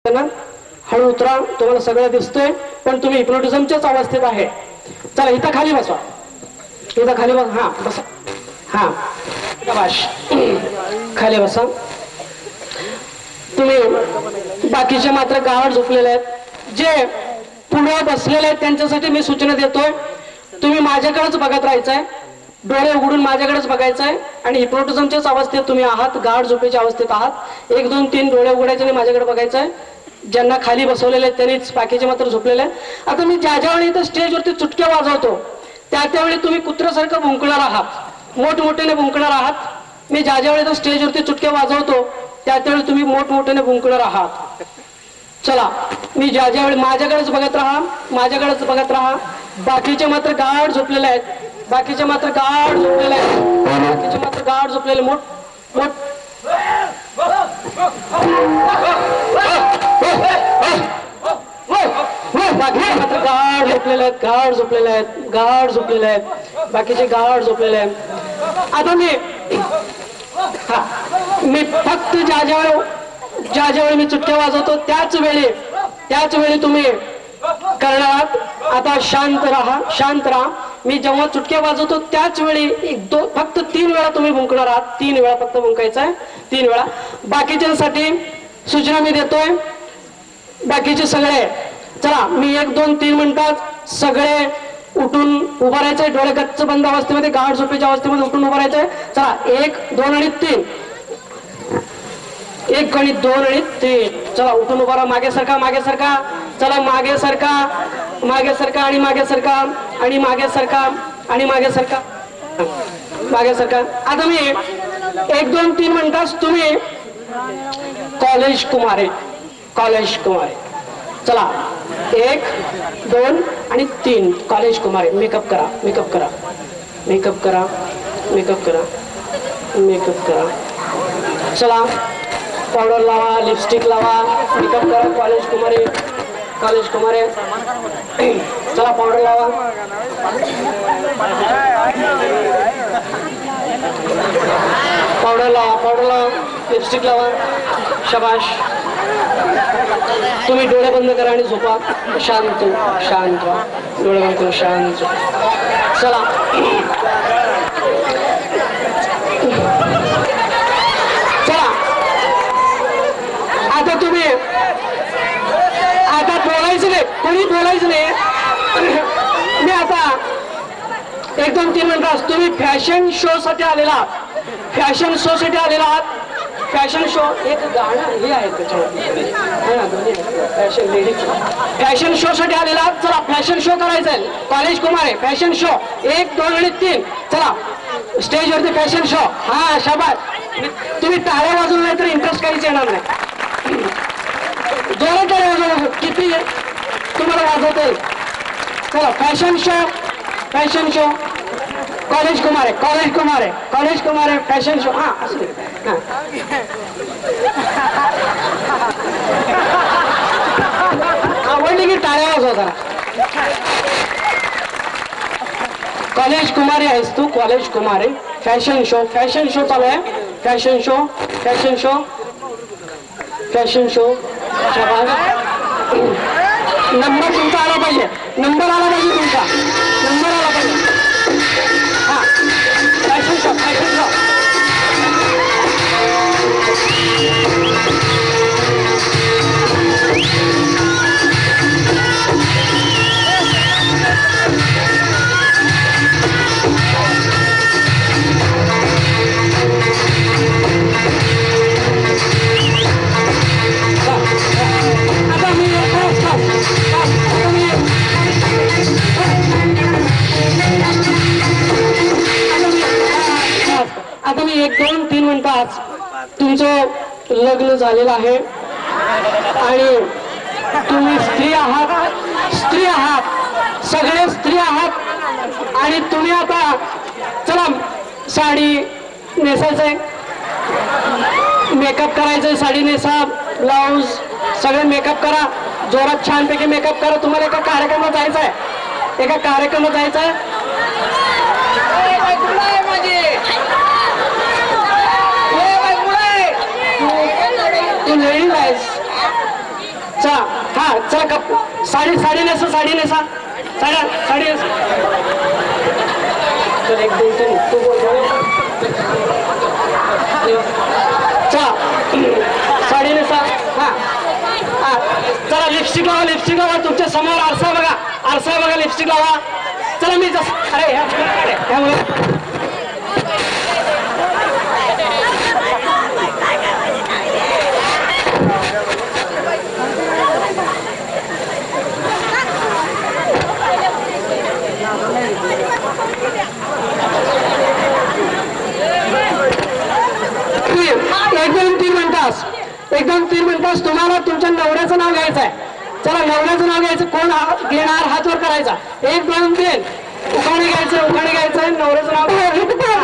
हळू उतरा, तुम्हाला सगळं दिसतंय पण तुम्ही हिप्नोटिझमच्याच अवस्थेत आहे. चला इथं खाली बसवा, इथं खाली बस. हा बसा, हा शाबाश, खाली बसा. तुम्ही बाकीचे मात्र गावात झोपलेले आहेत. जे पुढे बसलेले आहेत त्यांच्यासाठी मी सूचना देतोय, तुम्ही माझ्याकडेच बघत राहायचंय, डोळे उघडून माझ्याकडेच बघायचंय आणि हिप्नोटिझमच्याच अवस्थेत तुम्ही आहात, गाढ झोपेच्या अवस्थेत आहात. 1 2 3 डोळे उघडायचे आणि माझ्याकडे बघायचंय. ज्यांना खाली बसवलेले आहेत त्यांनीच, बाकीचे मात्र झोपलेले आहेत. आता मी ज्या ज्यावेळी इथं स्टेजवरती चुटक्या वाजवतो त्यावेळी तुम्ही कुत्र्यासारखं भुंकणार आहात, मोठमोठ्याने भुंकणार आहात. मी ज्या ज्यावेळी इथं स्टेजवरती चुटक्या वाजवतो त्यावेळी तुम्ही मोठमोठ्याने भुंकणार आहात. चला, मी ज्या ज्यावेळी माझ्याकडेच बघत राहा, माझ्याकडेच बघत राहा. बाकीचे मात्र गाढ झोपलेले आहेत, बाकीचे मात्र गाढ झोपलेले आहेत, बाकीचे मात्र गाढ झोपलेले. मोठ बाकीचे मात्र गाढ झोपलेले आहेत, गाढ झोपलेले आहेत, गाढ झोपलेले आहेत, बाकीचे गाढ झोपलेले आहेत. आता मी फक्त ज्या ज्यावेळी मी चुटक्या वाजवतो त्याच वेळी तुम्ही करणार. आता शांत राहा, शांत राहा. मी जेव्हा चुटक्या वाजवतो त्याच वेळी फक्त 3 वेळा तुम्ही भुंकणार आहात. 3 वेळा फक्त भुंकायचं आहे, 3 वेळा. बाकीच्यांसाठी सूचना मी देतोय, बाकीचे सगळे चला, मी 1 2 3 म्हणतात सगळे उठून उभं राहायचंय. डोळे गच्च बंद अवस्थेमध्ये, गाढ झोपेच्या अवस्थेमध्ये उठून उभं राहायचंय. चला, 1 2 आणि 3, 1 आणि 2 आणि 3. चला उठून उभा राहा, मागे सरका, मागे सरका. चला मागे सरका, मागे सरका आणि मागे सरका आणि मागे सरका आणि मागे सरका, मागे सरका. आता मी 1 2 3 म्हणताच तुम्ही कॉलेज कुमारे, कॉलेज कुमारे. चला 1 2 आणि 3 कॉलेज कुमारे. मेकअप करा, मेकअप करा, मेकअप करा, मेकअप करा, मेकअप करा. चला पावडर लावा, लिपस्टिक लावा, मेकअप करा. कॉलेज कुमारे, कॉलेज कुमारे. चला पावडर लावा, पावडर लावा, पावडर लावा, लिपस्टिक लावा. शाबाश. तुम्ही डोळे बंद करा आणि झोपा. शांत शांत, डोळे बंद करा, शांत. चला आता तुम्ही, आता बोलायचं नाही, कोणी बोलायचं नाही. मी आता 1 2 3 म्हणतात तुम्ही फॅशन शो साठी आलेला आहात, फॅशन शो साठी आलेला आहात. फॅशन शो एक गाणं हे आहे त्याच्यामध्ये, फॅशन लेडीज, फॅशन शो साठी आलेला आहात. चला फॅशन शो करायचा आहे. कॉलेज कुमारे फॅशन शो 1 2 आणि 3. चला स्टेजवरती फॅशन शो. हा शाबास. तुम्ही टाळ्या वाजवून नाही तर इंटरेस्ट काहीच येणार नाही. जोरात टाळ्या वाजवा, किती तुम्हाला वाजवता येईल. चला fashion show, fashion show. College कुमारे, कॉलेज कुमारे, कॉलेज कुमारे फॅशन शो. हा असं आवडली की टाळ्या वाजवा जरा. कॉलेज कुमारे आहेस तू, कॉलेज कुमारे. फॅशन शो, फॅशन शो चालू आहे. Fashion show, fashion show, fashion show. Number तुमचा आला पाहिजे, नंबर आला पाहिजे तुमचा, नंबर आला पाहिजे. हा फॅशन शो, फॅशन शो. आता मी 1 2 3 म्हणताच तुमचं लग्न झालेलं आहे आणि तुम्ही स्त्री आहात, स्त्री आहात, सगळे स्त्री आहात. आणि तुम्ही आता चला साडी नेसायचंय, मेकअप करायचंय, साडी नेसा, ब्लाऊज सगळे मेकअप करा, जोरात छानपैकी मेकअप करा. तुम्हाला एका कार्यक्रमात जायचं आहे, एका कार्यक्रमात जायचं आहे. तू लेडीज आहेस, चला हा चला cup sari sari NASA sari NASA साड्या साडी नेसा तर एक दोन तीन तू बोल चला साडी नेसा हा हा चला लिपस्टिक लावा तुमच्या समोर आरसा बघा लिपस्टिक लावा चला मी अरे ह्यामुळे एक दोन तीन मिनिटास तुम्हाला तुमच्या नवऱ्याचं नाव घ्यायचं आहे चला नवऱ्याचं नाव घ्यायचं कोण घेणार हात वर करायचा एक दोन तीन उखाणे घ्यायचं नवऱ्याचं नाव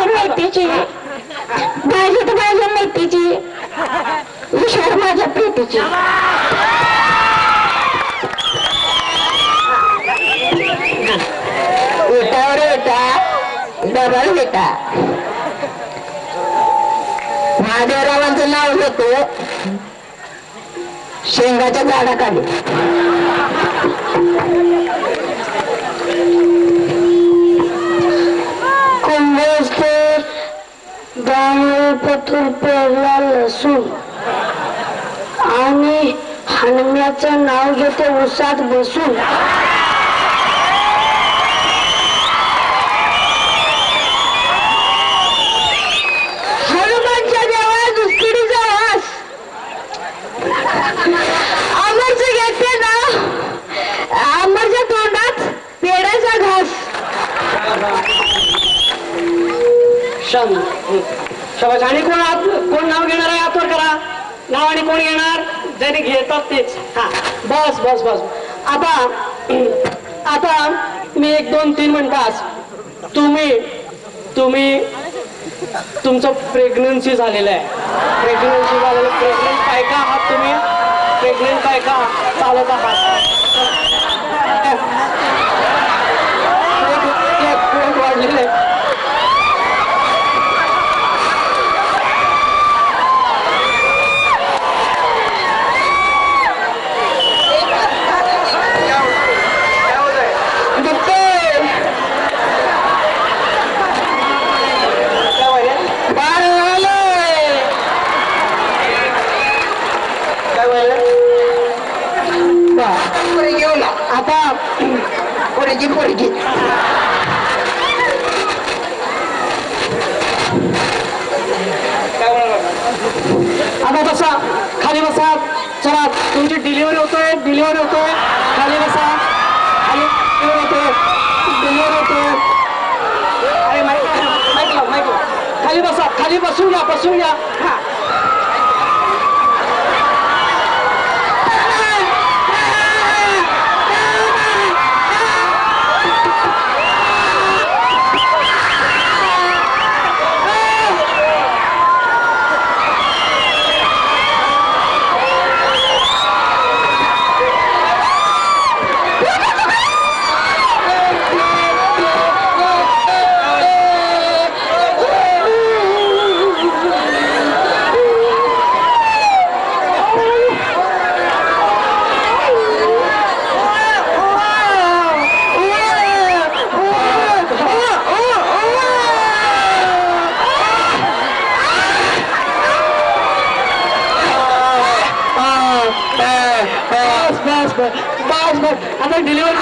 मैत्रीची माझी तर माझ्या मैत्रीची विशाल माझ्या प्रीतीची उठावर उठा डबल बेटा महादेवरावांचं नाव घेतो शेंगाच्या झाडाखाली कुंभस्तर दाणे पथूर पेरला लसूण आणि हनुम्याचं नाव घेते उसात बसून शाबास आणि कोण नाव घेणार आहे हातवर करा नाव आणि कोण घेणार ज्याने घेतात तेच हा बस बस बस आता मी एक दोन तीन मिनिटास तुम्ही तुमचं प्रेग्नन्सी झालेलं आहे प्रेग्नंट काय का आहात तुम्ही प्रेग्नेंट काय का चालत आहात वाढलेलं आहे पोरगी आता बसा खाली बसा चला तुमची डिलिव्हरी होतोय खाली बसा डिलिव्हरी होतोय अरे माईक खाली बसा खाली बसून घ्या हा आता डिलिव्हरी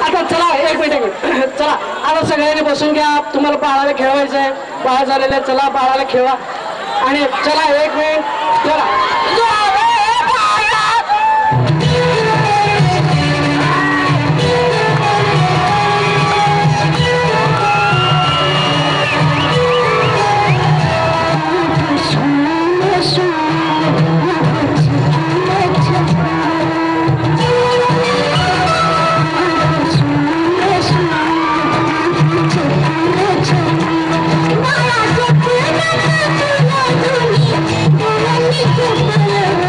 आता चला एक मिनिट चला आता सगळ्यांनी बसून घ्या तुम्हाला बाळाला खेळवायचंय बाळ झालेलं आहे चला बाळाला खेळवा आणि चला एक मिनिट चला Thank you.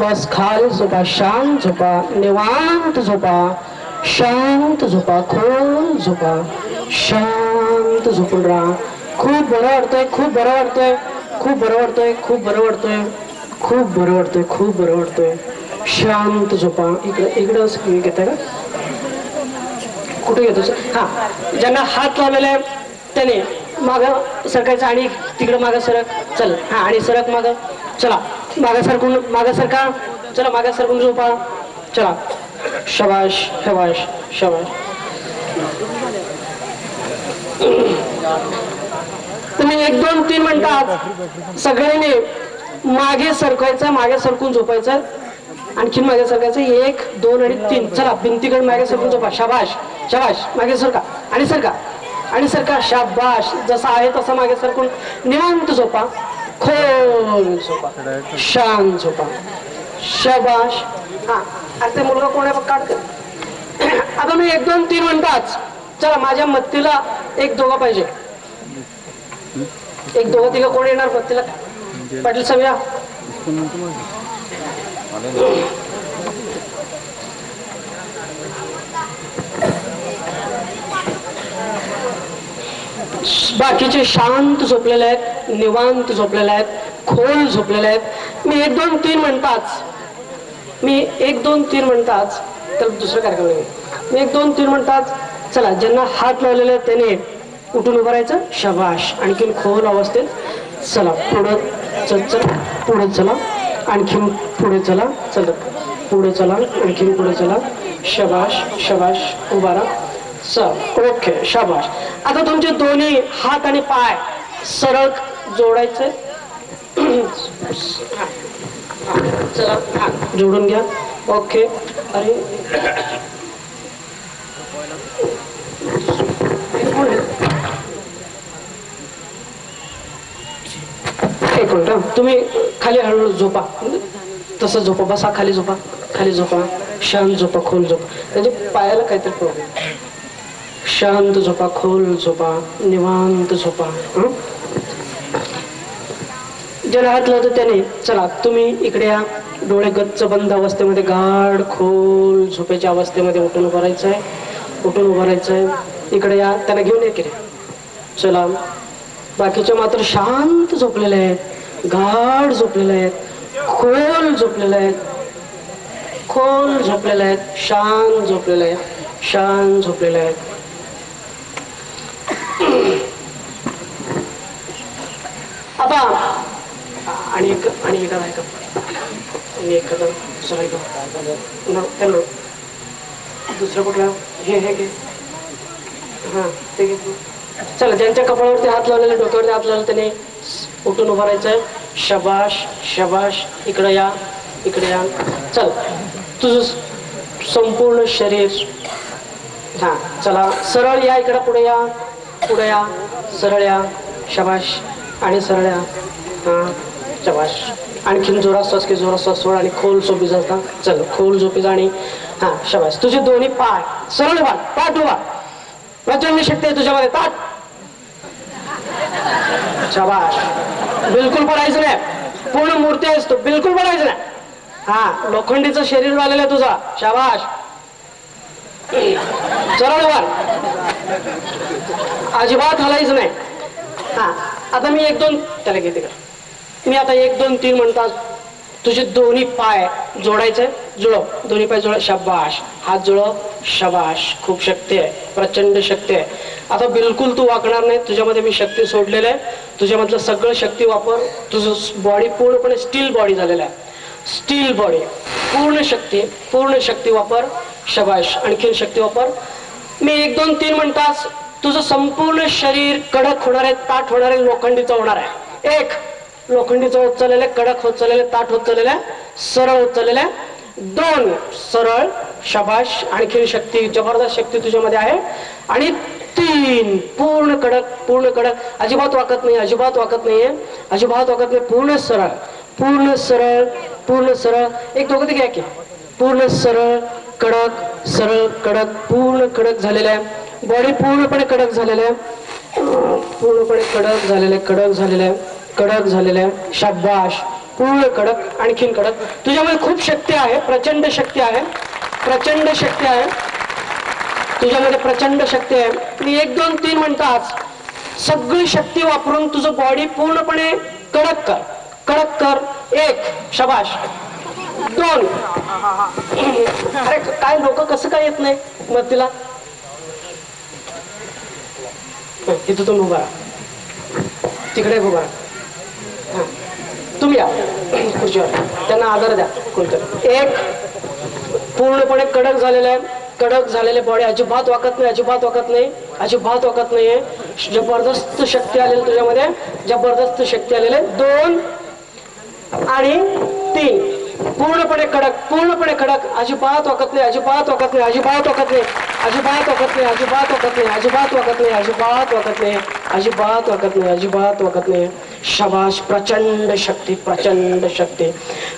बस खाली झोपा, शांत झोपा, निवांत झोपा, शांत झोपा, खोल झोपा, शांत झोपून राहा. खूप बरं वाटतंय, खूप बरं वाटतंय, खूप बरं वाटतंय, खूप बरं वाटतंय, खूप बरं वाटतंय, खूप बरं वाटतंय. शांत झोपा. इकडं घेताय का? कुठे घेतो? हा, ज्यांना हात लावलेला आहे त्याने माग सरकायचं आणि तिकडं मागं सरक. चल, हा, आणि सरक मागं. चला, मागं सरका. चला, मागं सरकून झोपा. चला, शबाश शबाश शबाश. तुम्ही 1 2 3 म्हणतात सगळ्यांनी मागे सरकवायचं, मागे सरकून झोपायचं, आणखी मागे सरकायचं. 1 2 आणि 3. चला, भिंतीकडे मागे सरकून झोपा. शाबाश शाबाश. मागे सरका आणि सरका आणि सरका. शाबाश. जसा आहे तसा मागे सरकून निवांत झोपा, खोल झोपा, शांत झोपा. शाबाश. हा, आता ते मुलगा कोण आहे बघ, काढ. आता मी 1 2 3 म्हणताच चला, माझ्या मत्तीला 1 दोघं पाहिजे. 1 2 3 कोण येणार मत्तीला? पाटील साहेब या. बाकीचे शांत झोपलेले आहेत, निवांत झोपलेले आहेत, खोल झोपलेले आहेत. मी 1 2 3 म्हणताच तर दुसरं कार्यक्रम नाही. मी 1 2 3 म्हणताच चला, ज्यांना हात लावलेले आहेत त्याने उठून उभं राहायचं. शाबाश. आणखीन खोल अवस्थेत चला, पुढं चला, पुढे चला, आणखीन पुढे चला, चला पुढे चला, आणखीन पुढे चला. शाबाश शाबाश. उभा राहा. चल, ओके, शाबाश. आता तुमचे दोन्ही हात आणि पाय सरळ जोडायचे. चला, हात जोडून घ्या. ओके. अरे एक मिनिट, तुम्ही खाली हळूहळू झोपा. तसं झोपा, बसा खाली, झोपा खाली, झोपा, शांत झोपा, खोल झोपा. म्हणजे पायाला काहीतरी प्रॉब्लेम. शांत झोपा, खोल झोपा, निवांत झोपा. ज्याला हात लावतो त्याने चला, तुम्ही इकडे या. डोळे गच्च बंद अवस्थेमध्ये, गाढ खोल झोपेच्या अवस्थेमध्ये उठून उभं राहायचंय, उठून उभं राहायचंय. इकडे या, त्याला घेऊन या की. चला, बाकीचे मात्र शांत झोपलेले आहेत, गाढ झोपलेले आहेत, खोल झोपलेले आहेत, खोल झोपलेले आहेत, शांत झोपलेले आहेत, शांत झोपलेले आहेत. आता आणि एक आहे का? आणि एक दुसरं आहे का? दुसरं कुठलं? हे घे. हा, ते घे. चला, ज्यांच्या कपाळावरती हात लावलेले, डोक्यावरती हात लावलेले त्याने उठून उभं राहायचंय. शबाश शबाश. इकडे या, इकडे या. चल, तुझं संपूर्ण शरीर. हा, चला, सरळ या. इकडे पुढे या, पुढे या, सरळ या. शबाश. आणि सरळ या. हा, शबाश. आणखीन जोरात श्वास घे, जोरात श्वास सोड आणि खोल झोपी जाता. चल, खोल झोपी जा. आणि हा, शबाश. तुझे दोन्ही पाय सरळ व्हा, ताट उभा. प्रचंड शक्ती आहे तुझ्यामध्ये, ताट. शबाश. बिलकुल पडायचं नाही, पूर्ण मूर्ती आहेस तू, बिलकुल पडायचं नाही. हा, लोखंडीचं शरीर झालेलं आहे तुझा. शाबाश. सरळ व्हा, अजिबात हलायचं नाही. हा, आता मी 1 2 त्याला घेते का? मी आता 1 2 3 म्हणतात तुझे दोन्ही पाय जोडायचे. जुळव, दोन्ही पाय जुळव. शाबाश. हात जुळव. शाबाश. खूप शक्ती आहे, प्रचंड शक्ती आहे. आता बिलकुल तू वाकणार नाही. तुझ्यामध्ये मी शक्ती सोडलेलं आहे. तुझ्यामधलं सगळं शक्ती वापर. तुझं बॉडी पूर्णपणे स्टील बॉडी झालेलं आहे, स्टील बॉडी. पूर्ण शक्ती वापर. शाबाश. आणखीन शक्ती वापर. मी 1 2 3 म्हणताच तुझं संपूर्ण शरीर कडक होणार आहे, ताट होणार आहे, लोखंडीचं होणार आहे. 1 लोखंडीचं होत चाललेलं आहे, कडक होत चाललेलं आहे, ताट होत चाललेलं आहे, सरळ होत चाललेलं आहे. 2 सरळ. शाबाश. आणखीन शक्ती, जबरदस्त शक्ती तुझ्यामध्ये आहे. आणि 3 पूर्ण कडक, पूर्ण कडक. अजिबात वाकत नाही, अजिबात वाकत नाहीये, अजिबात वाकत नाही. पूर्ण सरळ, पूर्ण सरळ, पूर्ण सरळ. 1 दोघं ते घ्या की. पूर्ण सरळ, कडक, सरळ, कडक, पूर्ण कडक झालेलं आहे. बॉडी पूर्णपणे कडक झालेलं आहे, पूर्णपणे कडक झालेलं आहे, कडक झालेलं आहे, कडक झालेलं आहे. शाबाश. पूर्ण कडक, आणखीन कडक. तुझ्यामध्ये खूप शक्ती आहे, प्रचंड शक्ती आहे, प्रचंड शक्ती आहे तुझ्यामध्ये, प्रचंड शक्ती आहे. मी 1 2 3 म्हणताच सगळी शक्ती वापरून तुझं बॉडी पूर्णपणे कडक कर, कडक कर. 1 शाबाश. 2 अरे काय लोक कसं काय येत नाही मदतीला? इथं तुम्ही उभा राहा, तिकडे उभा राहा. तुम्ही या खुर्चीवर, त्यांना आदर द्या कोणतरी. 1 पूर्णपणे कडक झालेलं आहे, कडक झालेले बॉडी, अजिबात वाकत नाही, अजिबात वाकत नाही, अजिबात वाकत नाहीये. जबरदस्त शक्ती आलेली तुझ्यामध्ये, जबरदस्त शक्ती आलेली. 2 आणि 3 पूर्णपणे कडक, पूर्णपणे कडक, अजिबात वाकत नाही, अजिबात वाकत नाही, अजिबात वाकत नाही, अजिबात वाकत नाही, अजिबात वाकत नाही, अजिबात वाकत नाही, अजिबात वाकत नाही, अजिबात वाकत नाही, अजिबात वाकत नाही. शाबाश. प्रचंड शक्ती, प्रचंड शक्ती,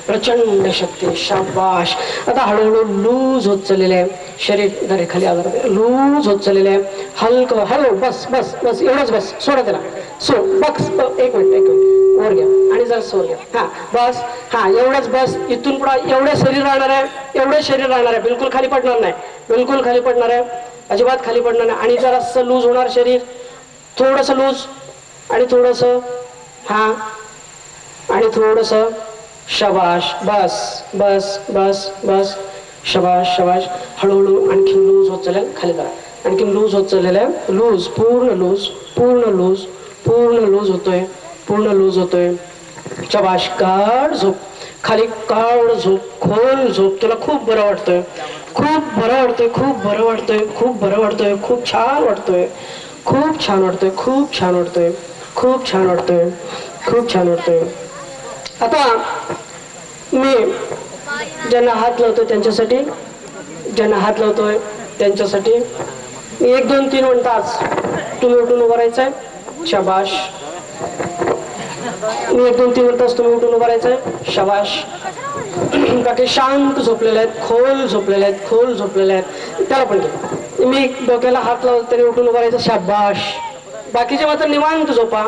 प्रचंड शक्ती. शाबाश. आता हळूहळू लूज होत चाललेले आहे शरीर, जरे खाली आधार लूज होत चाललेले आहे. हलकं हळू. बस बस बस, एवढंच बस. सोडा त्याला, सोड. बस. 1 मिनिट, 1 मिनिट. वर घ्या आणि जरा सोड घ्या. हा बस. हा एवढंच बस. इथून पुढे एवढे शरीर राहणार आहे, एवढे शरीर राहणार आहे, बिलकुल खाली पडणार नाही, बिलकुल खाली पडणार आहे, अजिबात खाली पडणार नाही. आणि जरासं लूज होणार शरीर, थोडस लूज आणि थोडस, हा आणि थोडस. शाबाश. बस बस बस बस. शाबाश शाबाश. हळूहळू आणखी लूज होत चालेल, खाली करा. आणखी लूज होत चाललेलं आहे. लूज, पूर्ण लूज, पूर्ण लूज, पूर्ण लूज होतोय, पूर्ण लूज होतोय. शाबाश. काढ झोप खाली, काढ झोप, खोल झोप. तुला खूप बरं वाटतंय, खूप बरं वाटतंय, खूप बरं वाटतंय, खूप बरं वाटतंय, खूप छान वाटतंय, खूप छान वाटतंय, खूप छान वाटतंय, खूप छान वाटतंय, खूप छान वाटतंय. आता मी ज्यांना हात लावतोय त्यांच्यासाठी, ज्यांना हात लावतोय त्यांच्यासाठी मी 1 2 3 म्हणताच तुम्ही उठून उभं राहायचंय. शाबाश. मी 1 2 3 म्हणताच तुम्ही उठून उभं राहायचंय. शाबाश. बाकी शांत झोपलेले आहेत, खोल झोपलेले आहेत, खोल झोपलेले आहेत. त्याला पण घे. मी डोक्याला हात लावतो त्याने उठून उभं राहायचं. शाबाश. बाकीचे मात्र निवांत झोपा.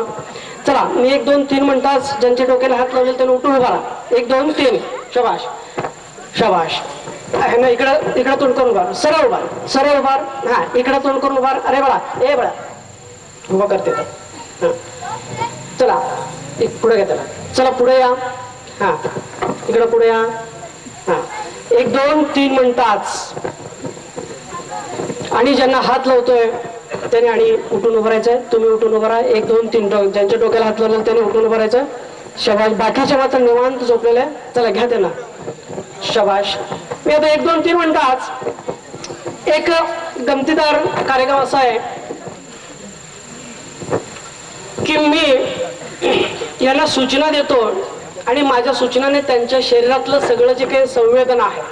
चला मी 1 2 3 म्हणताच ज्यांच्या डोक्याला हात लावले त्याने उठून उभा राहा. 1 2 3. शाबाश शाबाश. ना इकडं तोंड करून उभा, सरळ उभा, सरळ उभा. हा इकडं तोंड करून उभा. अरे बाळा, ए बाळा, उभा करते तर. चला पुढे घ्या त्याला. चला पुढे या. हा इकडं पुढे या. हा 1 2 3 म्हणताच आणि ज्यांना हात लावतोय त्याने आणि उठून उभं राहायचंय. तुम्ही उठून उभं राहा. 1 2 3. ज्यांच्या डोक्याला हात लावला त्याने उठून उभं राहायचं. शाबाश. बाकीच्या मात्र निवांत झोपलेले आहे. चला घ्या त्यांना. शाबाश. मी आता 1 2 3 म्हणताच एक गमतीदार कार्यक्रम असा आहे की मी यांना सूचना देतो आणि माझ्या सूचनाने त्यांच्या शरीरातलं सगळं जे काही संवेदना आहे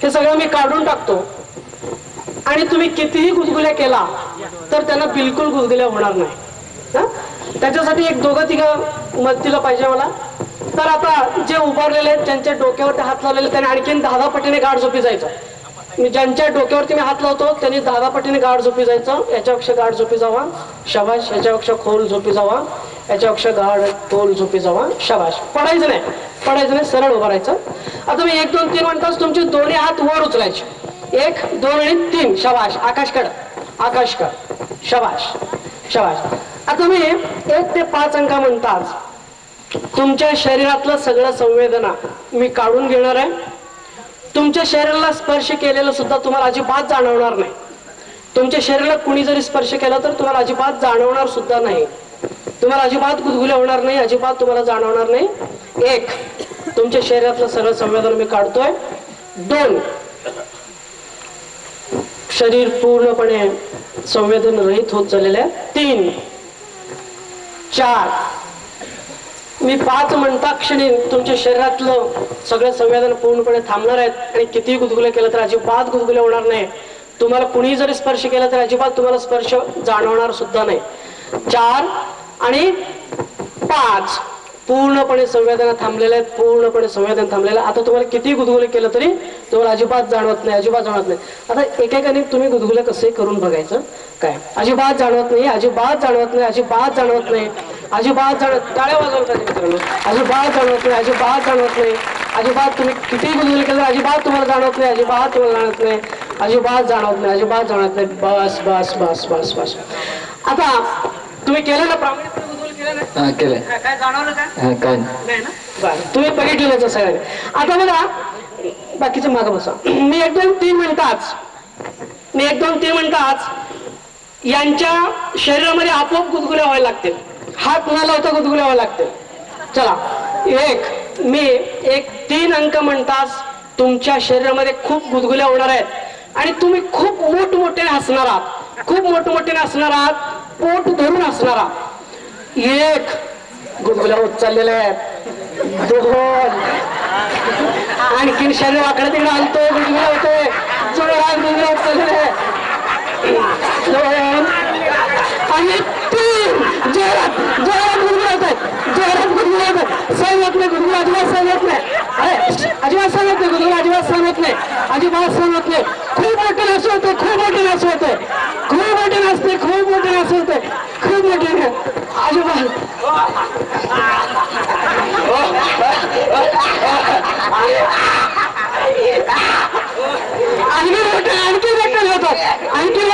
हे सगळं मी काढून टाकतो. आणि तुम्ही कितीही गुदगुल्या केला तर त्यांना बिलकुल गुदगुल्या होणार नाही. त्याच्यासाठी 1 2 3 मदतीला पाहिजे मला. तर आता जे उभारलेले आहेत त्यांच्या डोक्यावरती हात लावलेले त्यांनी आणखीन 10 पटीने गाढ झोपी जायचं. ज्यांच्या डोक्यावरती मी हात लावतो त्यांनी 10 पटीने गाढ झोपी जायचं. याच्यापेक्षा गाढ झोपी जावा. शाबाश. याच्यापेक्षा खोल झोपी जावा. याच्यापेक्षा गाढ खोल झोपी जावा. शाबाश. पडायचं नाही, पडायचं नाही, सरळ उभं राहायचं. आता मी 1 2 3 म्हणताच तुमचे दोन्ही हात वर उचलायचे. 1 2 आणि 3. शाबाश. आकाशकड, आकाशकड. शाबाश शाबाश. आता मी 1 ते 5 अंक म्हणताच तुमच्या शरीरातलं सगळं संवेदना मी काढून घेणार आहे. तुमच्या शरीराला स्पर्श केलेलं सुद्धा तुम्हाला अजिबात जाणवणार नाही. तुमच्या शरीराला कुणी जरी स्पर्श केला तर तुम्हाला अजिबात जाणवणार सुद्धा नाही. तुम्हाला अजिबात गुदगुल्या होणार नाही, अजिबात तुम्हाला जाणवणार नाही. 1 तुमच्या शरीरातलं सगळं संवेदना मी काढतोय. 2 शरीर पूर्णपणे संवेदन रहित होत चाललेलं आहे. 3 4 मी 5 म्हणता क्षणी तुमच्या शरीरातलं सगळं संवेदन पूर्णपणे थांबणार आहेत आणि कितीही गुदगुल्या केलं तर अजिबात गुदगुल्या होणार नाही. तुम्हाला कुणी जरी स्पर्श केला तर अजिबात तुम्हाला स्पर्श जाणवणार सुद्धा नाही. 4 आणि 5 पूर्णपणे संवेदना थांबलेल्या आहेत, पूर्णपणे संवेदन थांबलेलं. आता तुम्हाला किती गुदगुले केलं तरी तुम्हाला अजिबात जाणवत नाही, अजिबात जाणवत नाही. आता एकेकाने तुम्ही गुदगुले कसे करून बघायचं. काय अजिबात जाणवत नाही, अजिबात जाणवत नाही, अजिबात जाणवत नाही. अजिबात जाणवत, टाळ्या वाजवलं पाहिजे मित्रांनो, अजिबात जाणवत नाही, अजिबात जाणवत नाही, अजिबात तुम्ही कितीही गुदगुली केलं अजिबात तुम्हाला जाणवत नाही, अजिबात तुम्हाला जाणवत नाही, अजिबात जाणवत नाही, अजिबात जाणवत नाही. बस बस बस बस बस. आता तुम्ही केलं ना प्रामाणिकपणे गुदगुली केलं ना? केलंय. काय जाणवलं का? काय नाही ना? बरं, तुम्ही बघितलेलं सगळ्यांनी. आता बघा बाकीचे मागं बसा. मी 1-2-3 मिनिटाच यांच्या शरीरामध्ये आपोआप गुदगुल्या व्हायला लागतील, हात न लावता गुदगुल्या व्हायला लागतील. चला, मी 3 अंक म्हणताच तुमच्या शरीरामध्ये खूप गुदगुल्या होणार आहेत आणि तुम्ही खूप मोठमोठ्याने हसणार आहात, खूप मोठमोठ्याने हसणार आहात, पोट धरून हसणार आहात. 1 गुदगुल्या होत चाललेल्या आहेत, 2 आणखीन शरीर आकडे तिकडे हलतोय, गुदगुल्या होतोय, जोरात गुदगुल्या होत चाललेल्या आहे, 2 आणि 3 जोरात जोरात गुदगुल्या होत आहेत, जोरात गुदगुल्या होत आहेत. सहन होत नाही गुदगुल्या, अजिबात सहन होत नाही, अरे अजिबात सहन होत नाही गुदगुल्या, अजिबात सहन होत नाही, अजिबात सहन होत नाही. खूप मोठे असं होतंय, खूप मोठे असं होतंय, खूप मोठे नसते, खूप मोठे असं होतंय, खूप मोठे अजिबात. आणखी मोठे होतात, आणखी मोठे मोठे होतात, आणखी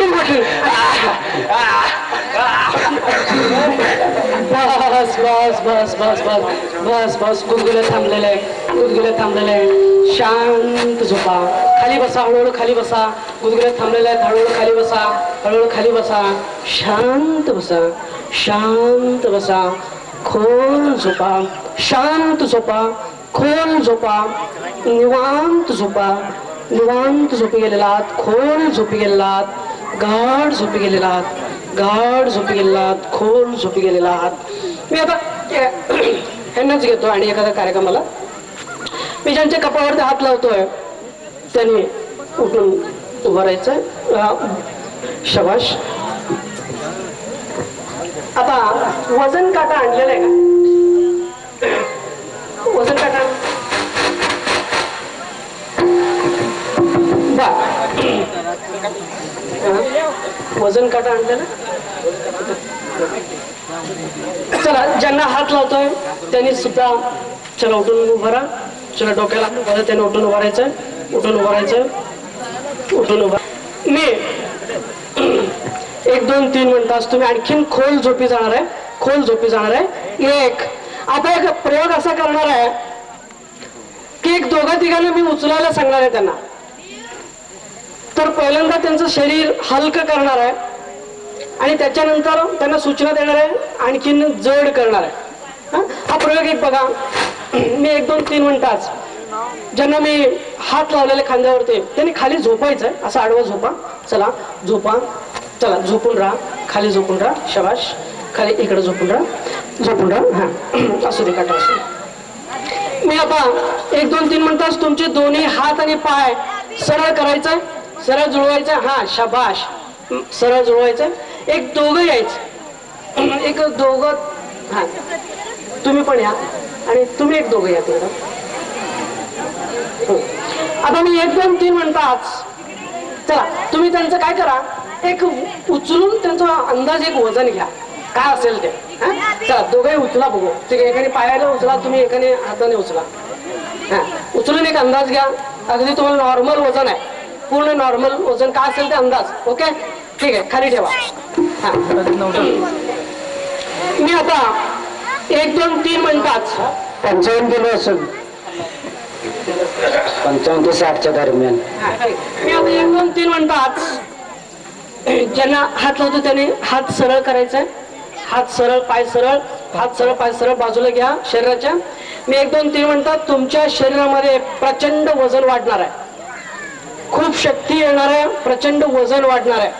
मोठे. बस बस बस बस बस बस बस. गुदगुल्या थांबलेल्या आहे, गुदगुल्या थांबलेल्या आहे. शांत झोपा, खाली बसा, हळूहळू खाली बसा. गुदगुल्या थांबलेल्या आहेत, हळूहळू खाली बसा, हळूहळू खाली बसा. शांत बसा, शांत बसा, खोल झोपा, शांत झोपा, खोल झोपा, निवांत झोपा, निवांत झोपी गेलेला आहात, खोल झोपी गेलेला आहात, गाढ झोपी गेलेला आहात, गाढ झोपी गेलेला आहात, खोल झोपी गेलेला आहात. मी आता ह्यांनाच घेतो आणि एखाद्या कार्यक्रमाला मी ज्यांच्या कपाळावरती हात लावतोय त्यांनी उठून उभं राहायचं. शबाश. आता वजन काटा आणलेला आहे का? वजन काटा वजन काटा आणलेला. चला, ज्यांना हात लावतोय त्यांनी सुद्धा चला उठून उभं राहा. चला, डोक्याला त्याने उठून उभं राहायचं, उठून उभं राहायचं, उठून उभं. मी 1-2-3 म्हणताच तुम्ही आणखीन खोल झोपी जाणार आहे, खोल झोपी जाणार आहे. आता एक प्रयोग असा करणार आहे की 1-2-3 मी उचलायला सांगणार आहे त्यांना. तर पहिल्यांदा त्यांचं शरीर हलकं करणार आहे आणि त्याच्यानंतर त्यांना सूचना देणार आहे, आणखीन जड करणार आहे. हा प्रयोग एक बघा. मी 1-2-3 म्हणताच ज्यांना मी हात लावलेले खांद्यावरती त्यांनी खाली झोपायचं आहे, असं आडवं झोपा. चला झोपा, चला झोपून राहा, खाली झोपून राहा. शबाश, खाली इकडे झोपून राहा, झोपून राहा. हा असू दे, काटा असू दे. मी आता 1-2-3 म्हणताच तुमचे दोन्ही हात आणि पाय सरळ करायचं, सरळ जुळवायचं. हा शबाश, सरळ जुळवायचं. 1-2 यायचं, 1-2. हा तुम्ही पण या आणि तुम्ही 1-2 या तिकडं. आता मी 1-2-3 म्हणताच चला तुम्ही त्यांचं काय करा, एक उचलून त्यांचा अंदाज एक वजन घ्या काय असेल ते. चला दोघे उचला बघू. ठीक आहे, एकाने पायाने उचला, तुम्ही एकाने हाताने उचला. हा उचलून एक अंदाज घ्या. अगदी तुम्हाला नॉर्मल वजन आहे, पूर्ण नॉर्मल वजन काय असेल ते अंदाज. ओके ठीक आहे, खाली ठेवा. हा मी आता 1-2-3 म्हणताच 55 किलो असेल, 55 ते 60च्या दरम्यान. मी आता 1-2-3 म्हणताच ज्यांना हात लावतो त्याने हात सरळ करायचा, हात सरळ, पाय सरळ, हात सरळ, पाय सरळ बाजूला घ्या शरीराच्या. मी 1-2-3 म्हणतात तुमच्या शरीरामध्ये प्रचंड वजन वाढणार आहे, खूप शक्ती येणार आहे, प्रचंड वजन वाढणार आहे.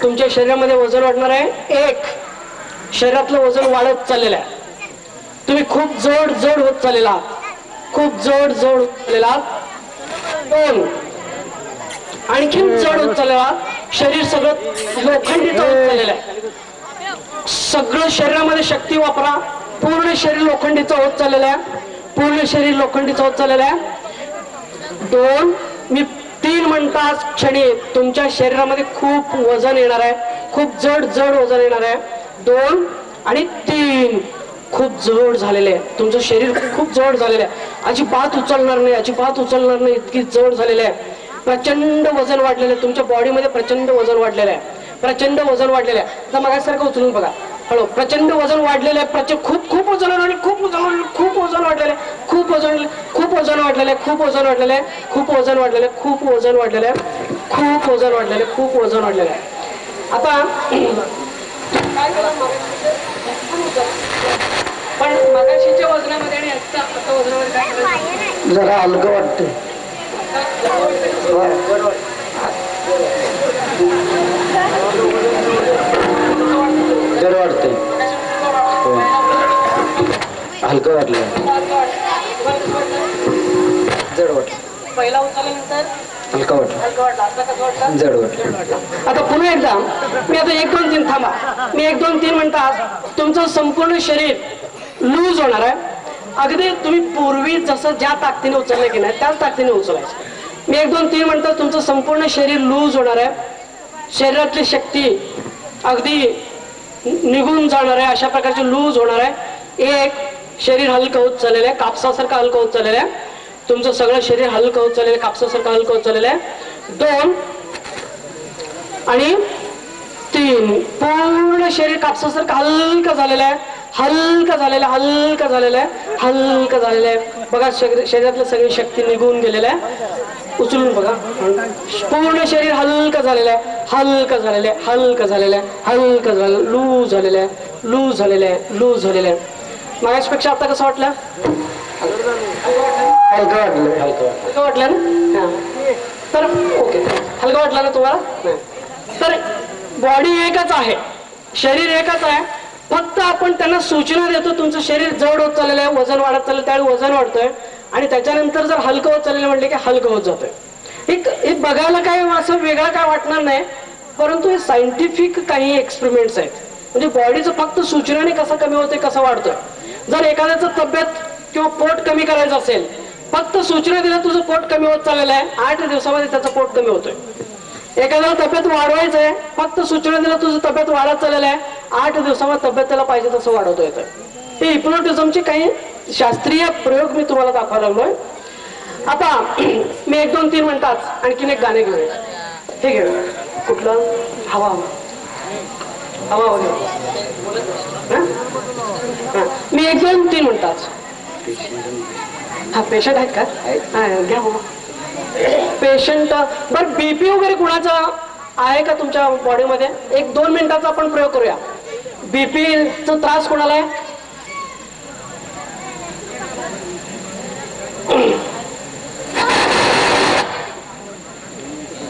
तुमच्या शरीरामध्ये वजन वाढणार आहे. 1 शरीरातलं वजन वाढत चाललेलं आहे, तुम्ही खूप जड जड होत चाललेला आहात, खूप जड जड होत चाललेला आहात. 2 आणखीन जड होत चाललेला आहात, शरीर सगळं लोखंडीचं होत चाललेलं आहे. सगळं शरीरामध्ये शक्ती वापरा, पूर्ण शरीर लोखंडीचं होत चाललेलं आहे, पूर्ण शरीर लोखंडीचं होत चाललेलं आहे. 2 मी 3 म्हणताच क्षणी तुमच्या शरीरामध्ये खूप वजन येणार आहे, खूप जड जड वजन येणार आहे. 2 आणि 3 खूप जड झालेले आहे, तुमचं शरीर खूप जड झालेलं आहे, अजिबात उचलणार नाही, अजिबात उचलणार नाही, इतकी जड झालेलं आहे. प्रचंड वजन वाढलेलं आहे तुमच्या बॉडीमध्ये, प्रचंड वजन वाढलेलं आहे, प्रचंड वजन वाढलेलं आहे. तर मगासारखं उचलून बघा, हळू. प्रचंड वजन वाढलेलं आहे, खूप खूप वजन वाढले, खूप वजन, खूप वजन वाढलेलं आहे, खूप वजन, खूप वजन वाढलेलं आहे, खूप वजन वाढलेलं आहे, खूप वजन वाढलेलं आहे, खूप वजन वाढलेलं आहे, खूप वजन वाढलेलं आहे, खूप वजन वाढलेलं आहे. आता काय करा, पण मगाशीच्या वजनामध्ये आणि आता वजनामध्ये काय करायचं? जरा हलकं वाटतंय. जड वाटतंय. हलकं वाटलं. जड वाटलं. पहिला उचलल्यानंतर हलकं वाटलं. हलकं वाटलं, आता कसं वाटलं? जड वाटलं. आता पुन्हा एकदा मी आता 1 2 3 थांबा, मी 1 2 3 म्हणतात तुमचं संपूर्ण शरीर लूज होणार आहे. अगदी तुम्ही पूर्वी जसं ज्या ताकदीने उचललं की नाही त्याच ताकदीने उचलायचं. मी 1 2 3 म्हणतात तुमचं संपूर्ण शरीर लूज होणार आहे, शरीरातली शक्ती अगदी निघून जाणार आहे, अशा प्रकारचे लूज होणार आहे. 1 शरीर हलकं होत चाललेलं आहे, कापसासारखं हलकं होत चाललेलं आहे, तुमचं सगळं शरीर हलकं होत चाललेलं आहे, कापसासारखं हलकं होत चाललेलं आहे. 2 आणि 3 पूर्ण शरीर कापसासारखं हलकं झालेलं आहे, हलकं झालेलं आहे, हलकं झालेलं आहे, हलकं झालेलं आहे. बघा शरीरातली सगळी शक्ती निघून गेलेलं आहे. उचलून बघा, पूर्ण शरीर हलकं झालेलं आहे, हलकं झालेलं आहे, हलकं झालेलं आहे, हलकं झालेलं, लूज झालेलं आहे, लूज झालेलं आहे, लूज झालेलं आहे. मागासपेक्षा आता कसं वाटलं? हलकं वाटलं. हलकं वाटलं ना? हा. तर ओके, हलकं वाटलं ना तुम्हाला? तर बॉडी एकच आहे, शरीर एकच आहे, फक्त आपण त्यांना सूचना देतो तुमचं शरीर जड होत चाललेलं आहे, वजन वाढत चाललं, त्यावेळी वजन वाढतोय आणि त्याच्यानंतर जर हलकं होत चाललेलं म्हटलं की हलकं होत जातोय. हे बघायला काय असं वेगळं काय वाटणार नाही, परंतु हे सायंटिफिक काही एक्सपेरिमेंट्स आहेत. म्हणजे बॉडीचं फक्त सूचनाने कसं कमी होते, कसं वाढतोय. जर एखाद्याचं तब्येत किंवा पोट कमी करायचं असेल, फक्त सूचना दिल्या तुझं पोट कमी होत चाललेलं आहे, 8 दिवसामध्ये त्याचं पोट कमी होतोय. एखाद्याला तब्येत वाढवायचं आहे, फक्त सूचना दिल्या तुझं तब्येत वाढत चाललेलं आहे, 8 दिवसामध्ये तब्येत त्याला पाहिजे तसं वाढवता येतं. हे हिप्नोटिझमचे काही शास्त्रीय प्रयोग मी तुम्हाला दाखवायला लागलोय. आता मी 1 2 3 म्हणतात आणखीन एक गाणे घेऊया. हे घेऊया, कुठलं? हवा हवा वगैरे. मी 1 2 3 म्हणतात. हा, पेशंट आहेत का? घ्या बाबा. पेशंट बरं, बीपी वगैरे कुणाचा आहे का तुमच्या बॉडीमध्ये? 1 2 मिनिटाचा आपण प्रयोग करूया. बीपीचा त्रास कोणाला आहे?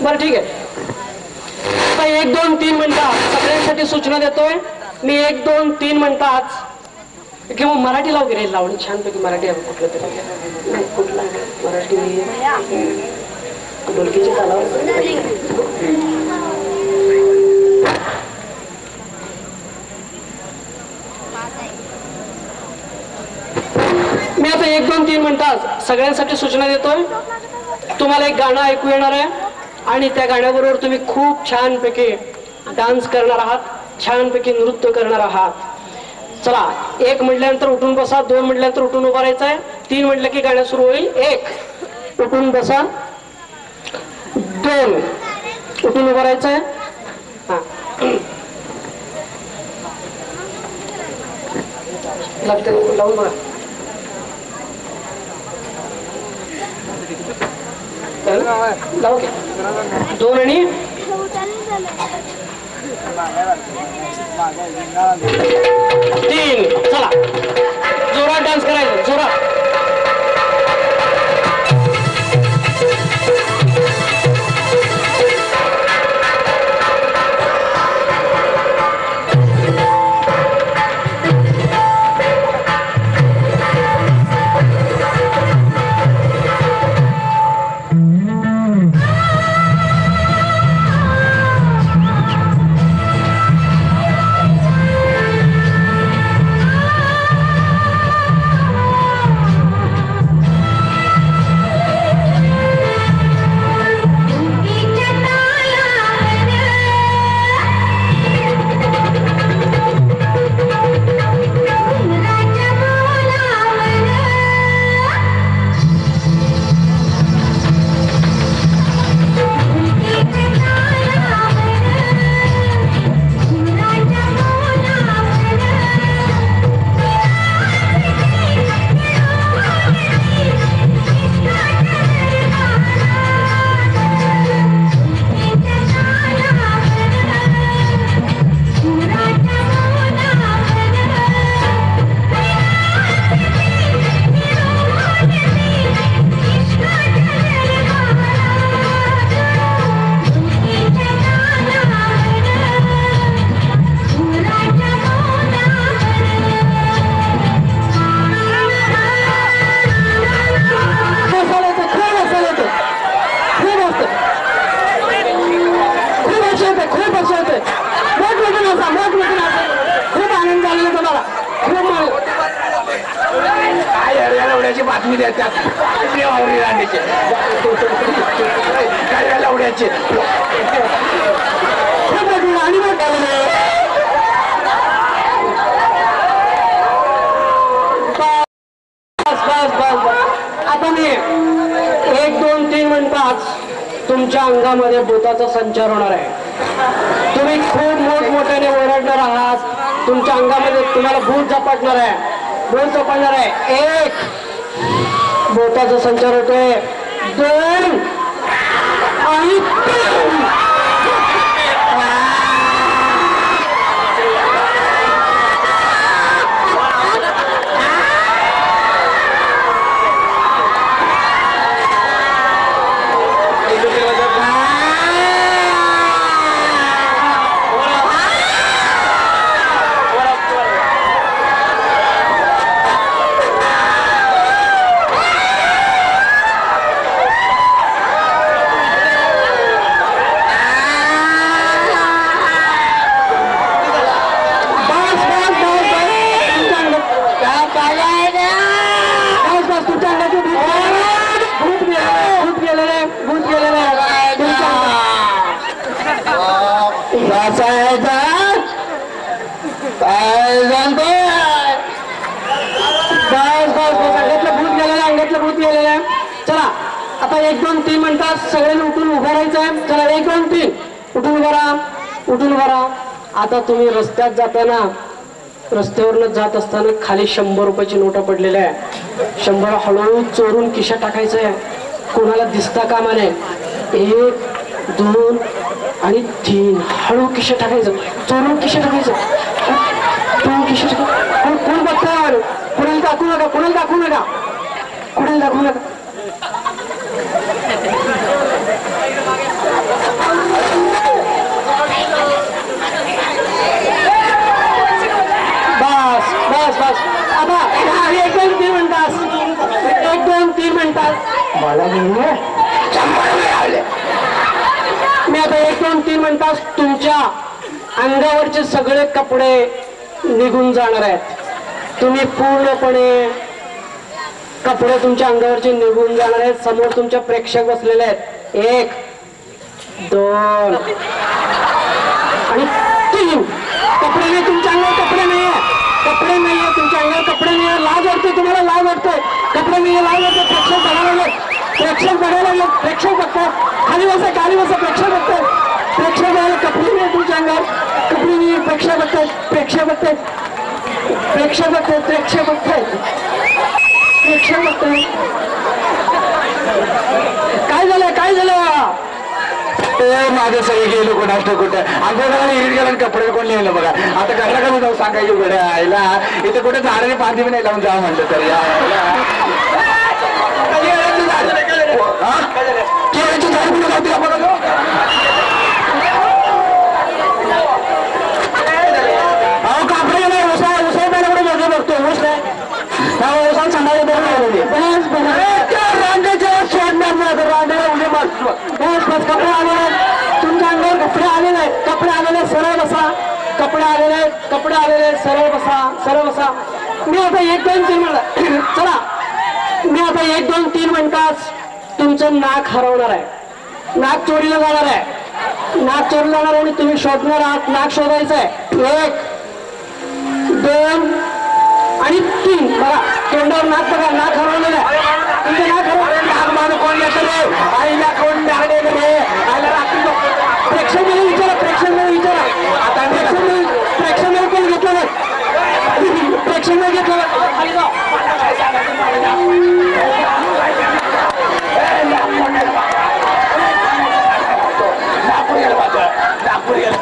बरं, ठीक आहे. आता 1 2 3 म्हणतात सगळ्यांसाठी सूचना देतोय मी. 1 2 3 म्हणतात किंवा मराठी लाव गिरे, लावणी छानपैकी मराठी आहे कुठलं तरी, कुठला मराठी ढोलकीचे तालावर. मी आता 1 2 3 म्हणतात सगळ्यांसाठी सूचना देतोय. तुम्हाला एक गाणं ऐकू येणार आहे आणि त्या गाण्याबरोबर तुम्ही खूप छानपैकी डान्स करणार आहात, छानपैकी नृत्य करणार आहात. चला, 1 म्हटल्यानंतर उठून बसा, 2 म्हटल्यानंतर उठून उभा राहायचं आहे, 3 म्हटलं की गाणं सुरू होईल. 1 उठून बसा, 2 उठून उभा राहायचं आहे. हा, लावून बघा. लावू घ्या. 2 आणि 3. चला, जोरात डान्स करायचं, जोरात. बातमी देतात आवडी रांडीचे काय लावड्याचे आणि मग बस बस बस बस आता मी 1 2 3 म्हणताच तुमच्या अंगामध्ये भूताचा संचार होणार आहे. तुम्ही खूप मोठमोठ्याने ओरडणार आहात. तुमच्या अंगामध्ये तुम्हाला भूत झपाटणार आहे. भूत झपाटणार आहे. 1 भूताचा संचार होतोय. 2 आणि 3 अंगातलं भूत गेलेलं आहे. चला आता 1 2 3 म्हणतात सगळ्यांनी उठून उभं राहायचं आहे. चला 1 2 3 उठून उभा राहा. उठून उभा राहा. आता तुम्ही रस्त्यात जाताना रस्त्यावरनं जात असताना खाली 100 रुपयाची नोटा पडलेल्या आहे. 100 हळूहळू चोरून खिशात टाकायचं आहे. कोणाला दिसता कामा नये. 1 2 आणि 3 हळू खिशात टाकायचं. चोरून खिशात टाकायचं. 2 खिशात टाकायचं. कोण बघताय? कोणाला दाखवू नका. कोणाला दाखवू नका. कोणाला दाखवू नका. बस बस बस आता 1 2 3 म्हणतात. 1 2 3 म्हणतात. मला मी आता 1 2 3 म्हणतात. तुमच्या अंगावरचे सगळे कपडे निघून जाणार आहेत. तुम्ही पूर्णपणे कपडे तुमच्या अंगावरचे निघून जाणार आहेत. समोर तुमच्या प्रेक्षक बसलेले आहेत. 1 2 आणि 3 कपडे नाही तुमच्या अंगावर. कपडे नाहीये. कपडे नाहीये तुमच्या अंगावर. कपडे नाही. लाज वाटते तुम्हाला. लाज वाटतंय. कपडे नाहीये. लाज वाटते. प्रेक्षक बघायला लागले. प्रेक्षक बघायला लागले. प्रेक्षक बघतात. खाली बसा. खाली बसा. प्रेक्षक बघतात. प्रेक्षक बघायला. कपडे नाही तुमच्या अंगावर. कपडे नाही. प्रेक्षक बघतात. प्रेक्षक बघतात. प्रेक्षक बघतात. प्रेक्षक बघतात. प्रेक्षक बघतात. काय झालं? काय झालं? माझं सगळे गेलो कोणाष्ट कुठं आमच्या इरीट गेला कपडे कोण लिहिलं बघा. आता घरला कसं जाऊ सांगायची गड्या आईला. इथे कुठे झाडाने पाणी बी नाही लावून जावं म्हणलं तर केळीची झाड कुठे लावते का बघा. अहो कापडे नाही. उसाय पहिला कुठे मोठे बघतो. ऊस नाही. उसाला सांगायला रांड्याच्या सोडणार नाही. रांड्याला उडी मारतो. बस बस. कपडे आलेले आहेत तुमच्या अंगावर. कपडे आलेले आहेत. कपडे आलेले. सरळ बसा. कपडे आलेले आहेत. कपडे आलेले. सरळ बसा. सरळ बसा. मी आता 1 2 3 म्हणलं. चला मी आता 1 2 3 म्हणताच तुमचं नाक हरवणार आहे. नाक चोरीला जाणार आहे. नाक चोरीला जाणार आणि तुम्ही शोधणार आहात. नाक शोधायचं आहे. 1 2 आणि 3 बघा. तोंडावर नाक बघा. नाक हरवलेलं आहे. तुमचं नाक हरवलेलं. नाक माझं कोण येतं रे. आईला कोण डागले रे. आईला रात्री प्रेक्षक विचारा. प्रेक्षक विचारा. आता प्रेक्षक कोण घेतलं नाही. प्रेक्षक घेतलं खाली जाऊ. नागपूर गेलं माझं. नागपूर गेलं.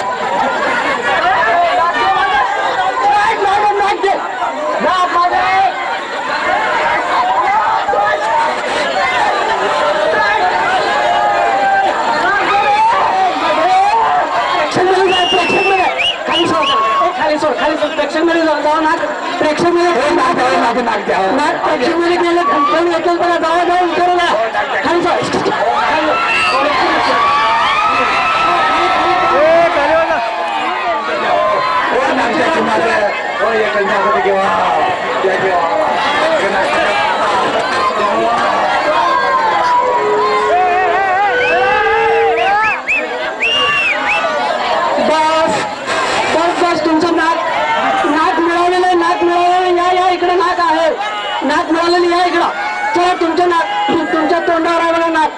प्रेक्षक मध्ये जाऊ. नाक प्रेक्षक मध्ये नाक प्रेक्षक मध्ये गेलं. पण येतील बघा. जावा जाऊ उतरला. खाली जाऊ. माझं तोंडावर आहे बघा नाक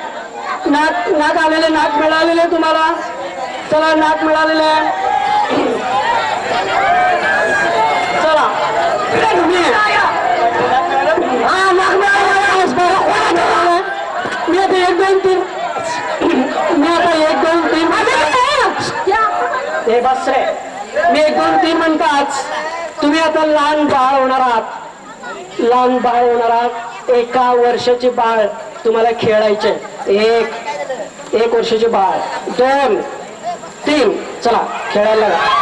नाक नाक आलेले नाक मिळालेले तुम्हाला चला नाक मिळालेले आहे चला हा नाक मिळालेलं मी आता एक दोन तीन हे बस रे मी एक दोन तीन म्हणताच तुम्ही आता लहान बाळ होणार आहात लहान बाळ होणार आहात 1 वर्षाची बाळ तुम्हाला खेळायचे एक वर्षाचे बाळ 2 3 चला खेळायला लागा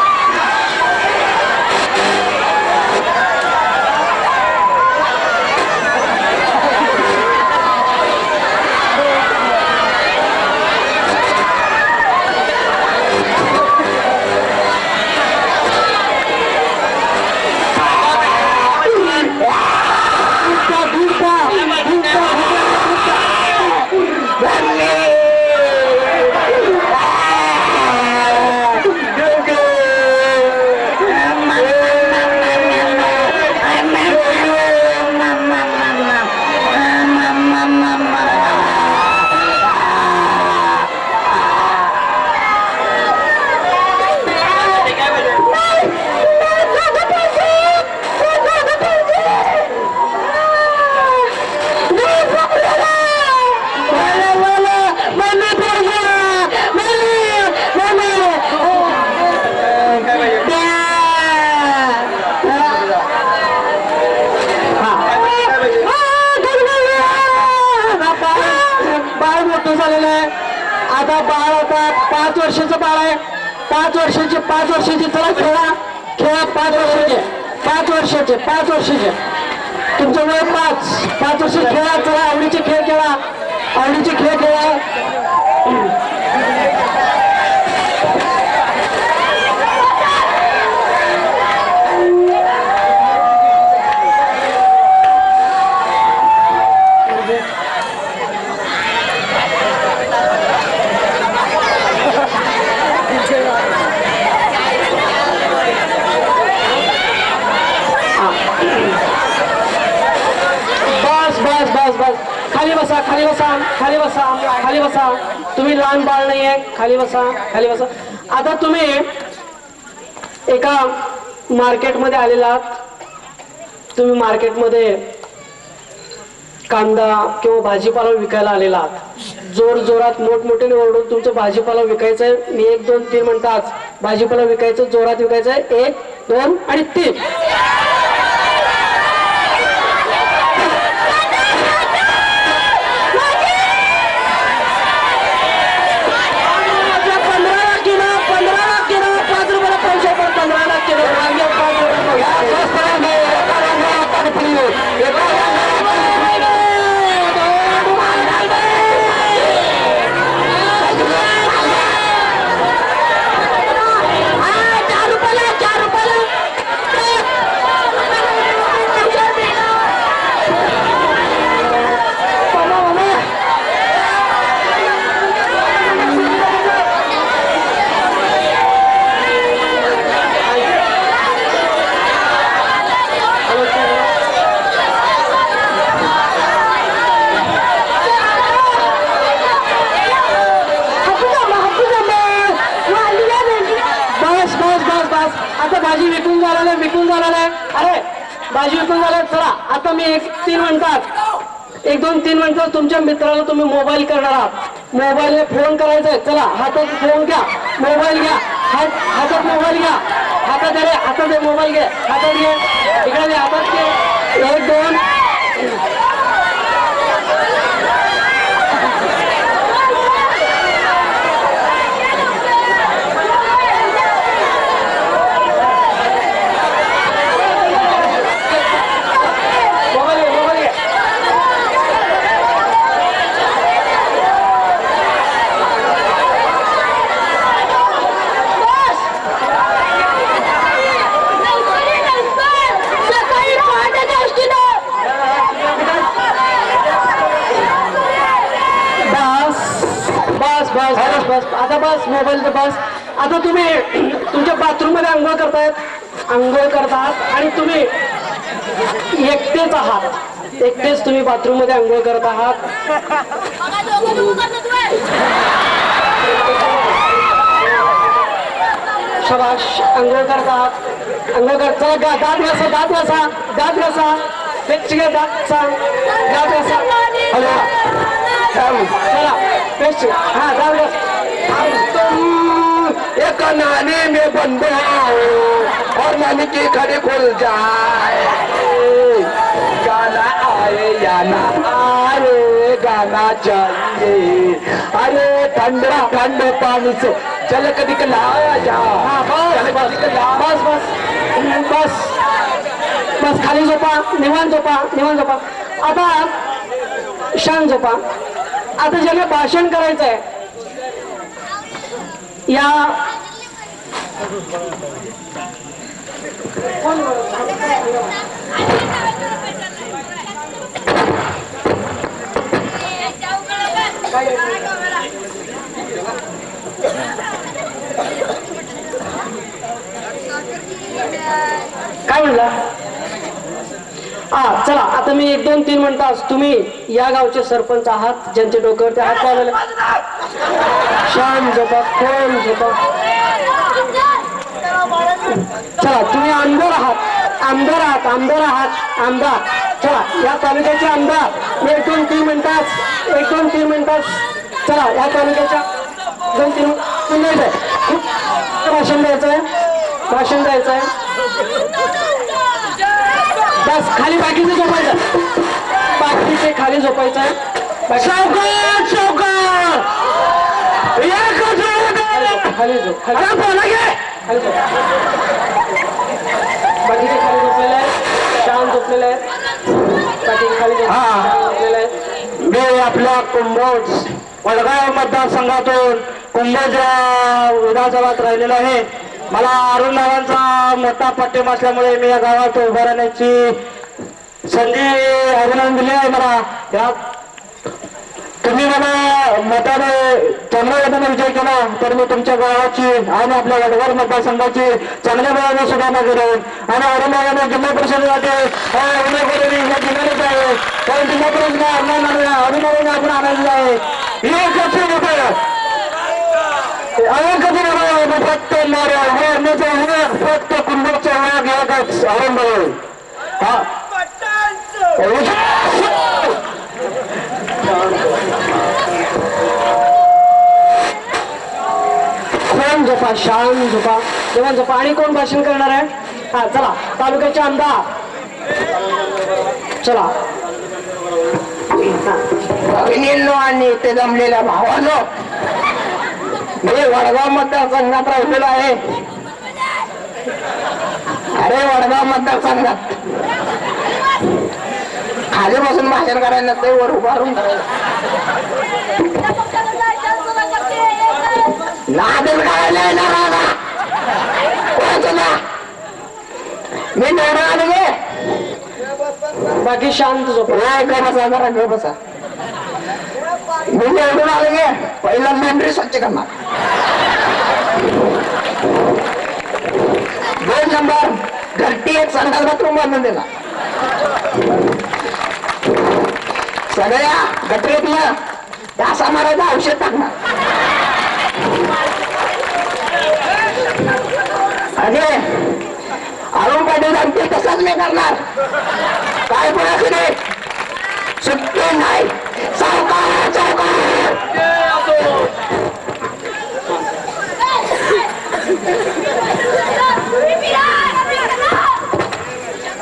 आता बाळ आता 5 वर्षाचं बाळ आहे 5 वर्षाची चला खेळा 5 वर्षाचे तुमचं वय 5 वर्ष खेळा चला आवडीचे खेळ खेळा खाली बसा तुम्ही लहान बाळ नाहीये खाली बसा आता तुम्ही एका मार्केटमध्ये आलेला आहात तुम्ही मार्केटमध्ये कांदा किंवा भाजीपाला विकायला आलेला आहात जोर जोरात मोठमोठ्याने ओरडून तुमचं भाजीपाला विकायचंय मी 1 2 3 म्हणताच भाजीपाला विकायचं जोरात विकायचंय 1 2 आणि 3 भाजी विकून झालेलं आहे अरे भाजी विकून झालं चला आता मी 1 3 म्हणतात 1 2 3 म्हणतात तुमच्या मित्राला तुम्ही मोबाईल करणार आहात मोबाईलने फोन करायचा आहे चला हातात फोन घ्या मोबाईल घ्या हातात मोबाईल घ्या हातात मोबाईल घ्या हातात घे इकडे हातात घे 1 2 आता बस मोबाईल बस आता तुम्ही तुमच्या बाथरूम मध्ये आंघोळ करतात आणि तुम्ही एकटेच आहात तुम्ही बाथरूम मध्ये आंघोळ करत आहात शबाश, अंघोळ करतात, अंघोळ करता, दात घासा, दात घासा, दात घासा, पेस्ट घ्या, दात घासा, दात घासा. हॅलो, चला पेस्ट, हा दात घासा. एक नानी में बंद और नानी की खड़ी खुल जाए, गाना आए या ना आए, गाना चाहिए. अरे ठंडा ठंड पानी से झलक दिखला जा. बस बस बस बस, खाली झोपा, निवांत झोपा, निवांत झोपा. आता शांत झोपा. आता ज्याला भाषण करायचं आहे या काय म्हणला? हा चला, आता मी 1 2 3 म्हणतास तुम्ही या गावचे सरपंच आहात, ज्यांच्या डोक्यावरती हात लावलेले. शांत झोपा, खोल झोपा. चला, तुम्ही आमदार आहात, आमदार आहात, आमदार आहात, आमदार. चला, या तालुक्याचे आमदार. मी 1 2 3 म्हणतास, 1 2 3 म्हणतास. चला, या तालुक्याच्या 2 3 द्यायचंय, खूप भाषण द्यायचंय, भाषण द्यायचंय. बस खाली बाकीचे झोपायचं, बाकीचे खाली झोपायचं आहे. चौकात चौकात खाली झोप, खाली अरे बोला गे. खाली झोप. बाकीचे खाली झोपलेले आहेत, शांत झोपलेले आहेत. बाकीचे खाली झोपलेले आहेत. मी आपल्या कुंभोज वडगाव मतदारसंघातून कुंभोज विधानसभात राहिलेलो आहे. मला अरुण नावांचा मोठा पाठिंबा असल्यामुळे मी या गावात उभा राहण्याची संधी अभिनंदन दिली आहे. मला या तुम्ही मला मताने चांगल्या मताने विजय केला तर मी तुमच्या गावाची आणि आपल्या वडगाव मतदारसंघाची चांगल्या प्रकारे सुधारणा करेन. आणि अरुण नावाने जिल्हा परिषदेमध्ये उमेदवारी या जिल्ह्यात आहे, कारण जिल्हा परिषद अरुण नावाने आपण आणायचं आहे. हे कसे होतं फक्त फक्त कुंभोजच्या वयात एकच आरंभ होईल. शांत झोपा, शांत झोपा, जेव्हा झोपा. आणि कोण भाषण करणार आहे? हा चला, तालुक्याचे आमदार. चला. भगिनींनो आणि इथे जमलेल्या भावानो, मी वडगाव मतदारसंघात राहिलेलो आहे. अरे वडगाव मतदारसंघात खाली बसून भाषण करायला नसते, वर उभारून करायला. नादेल करायला ना मी निवडून आलो गे. बाकी शांत झोपा. बसा जरा घे बसा. मी निवडून आलो गे. पहिला मेंढरी स्वच्छ करणार. 2 नंबर घरटी एक संडास बाथरूम बांधून दिला. सगळ्या गटरीतलं डासा मारायचं औषध टाकणार. आणि अरुण पाटील सांगते तसंच मी करणार. काय पण असू दे, सुट्टी नाही. सावकार सावकार.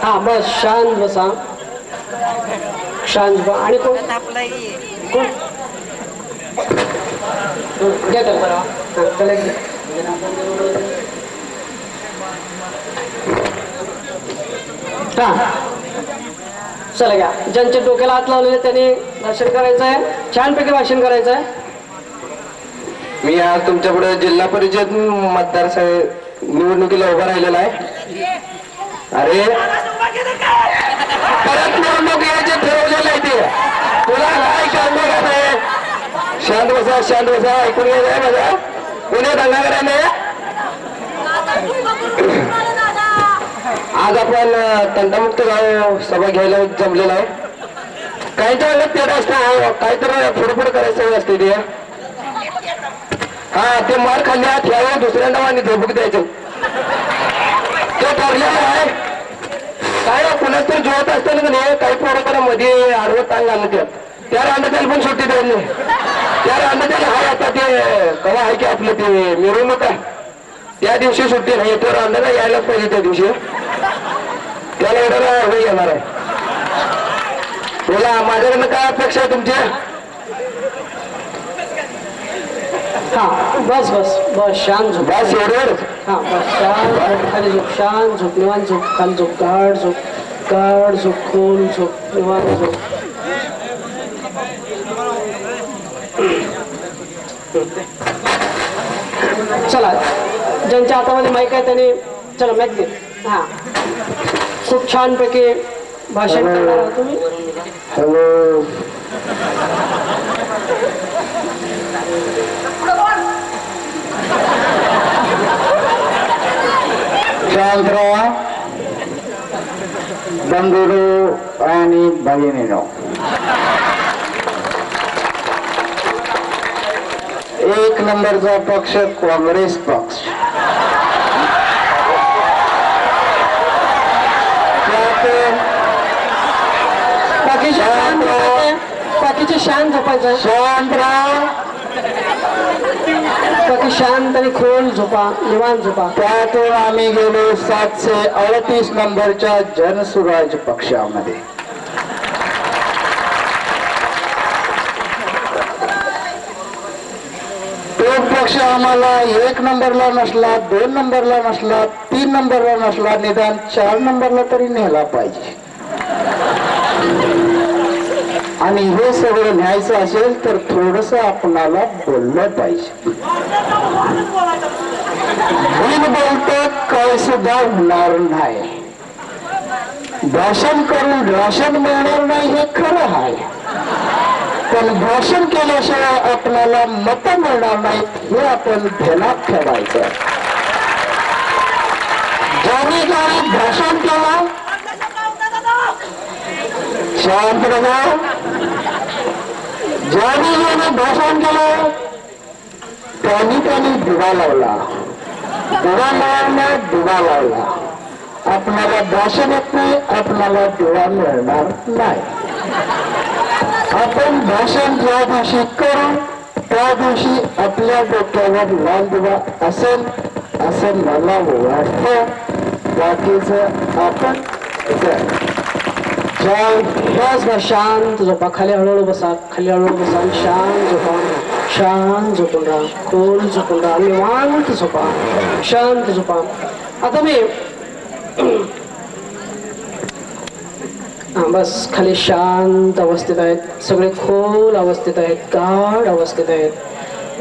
हा बस, शांत बसा, शांत बसा. आणि कोण कोण घ्या त्याला बरं. त्याला घ्या. हा चला घ्या. ज्यांच्या डोक्याला हात लावलेले त्यांनी भाषण करायचं आहे, छानपैकी भाषण करायचं आहे. मी आज तुमच्या पुढे जिल्हा परिषद मतदारसंघ निवडणुकीला उभा राहिलेला आहे. अरे परत निवडणूक यायचे ठरवलेलं आहे ते. तुला काय शांत आहे? शांत बसा, शांत बसा. ऐकून घ्यायचं माझा. पुणे दंगाकराने आज आपण तंटामुक्त गाव सभा घ्यायला जमलेला आहे. काही तर तेवढं असतं काहीतरी फुडफुड करायचं असते ते. हा ते मार खाल्ल्यात यावेळी दुसऱ्या नावाने झोपूक द्यायचं ते ठरलेलं आहे. काय कुणाच तर जोत असताना का नाही काही पोरं मध्ये आडवं ताण घालत त्या रांडाच्याला पण सुट्टी द्यायला नाही. त्या रांडाच्याला हाय आता ते कवा आहे की आपलं ते मिरवणूक आहे त्या दिवशी सुट्टी नाही. तो रांडाला यायलाच पाहिजे त्या दिवशी. त्याला एवढं येणार आहे. बोला माझ्याकडनं काय अपेक्षा आहे तुमची? हा बस बस बस शांत झोप. बस एवढं. हा बस शांत झोप, खाली झोप, शांत झोप, निवांत झोप, खाली झोप, गाढ झोप, गाढ झोप, खोल झोप, निवांत झोप. चला ज्यांच्या हातामध्ये माईक आहे त्याने चला माईक दे. हा खूप छानपैकी भाषण करणार आहात तुम्ही. हॅलो शांतराव बंधुरू आणि भगिनीनो, एक नंबरचा पक्ष काँग्रेस पक्ष. बाकीचे शांत झोपायचं. शांतराव बाकी शांत आणि खोल झोपा, निवांत झोपा. त्यातून आम्ही गेलो 738 नंबरच्या जनसुराज पक्षामध्ये. तो पक्ष आम्हाला 1 नंबरला नसला, 2 नंबरला नसला, 3 नंबरला नसला, निदान 4 नंबरला तरी नेला पाहिजे. आणि हे सगळं न्यायचं असेल तर थोडस आपणाला बोललं पाहिजे. बोलतो काय सुद्धा होणार नाही. भाषण करून राशन मिळणार नाही हे खरं आहे, पण भाषण केल्याशिवाय आपल्याला मत मिळणार नाहीत हे आपण ध्यानात ठेवायचं. ज्याने ज्याने भाषण केलं शांत राहा. ज्याने भाषण केलं त्यांनी दिवा लावला, दिवा लावला, दिवा लावला. आपल्याला भाषण येत नाही, आपल्याला दिवा मिळणार नाही. आपण भाषण ज्या दिवशी करू त्या दिवशी आपल्या डोक्यावर लाल दिवा असेल असं मला वाटतं. बाकीचं आपण बस बस शांत झोपा. खाली हळूहळू बसा, खाली हळूहळू बसा, शांत झोपा, शांत झोपून राहा, खोल झोपून राहा, निवांत झोपा, शांत झोपा. आता मी हा बस खाली शांत अवस्थेत आहेत, सगळे खोल अवस्थेत आहेत, गाढ अवस्थेत आहेत,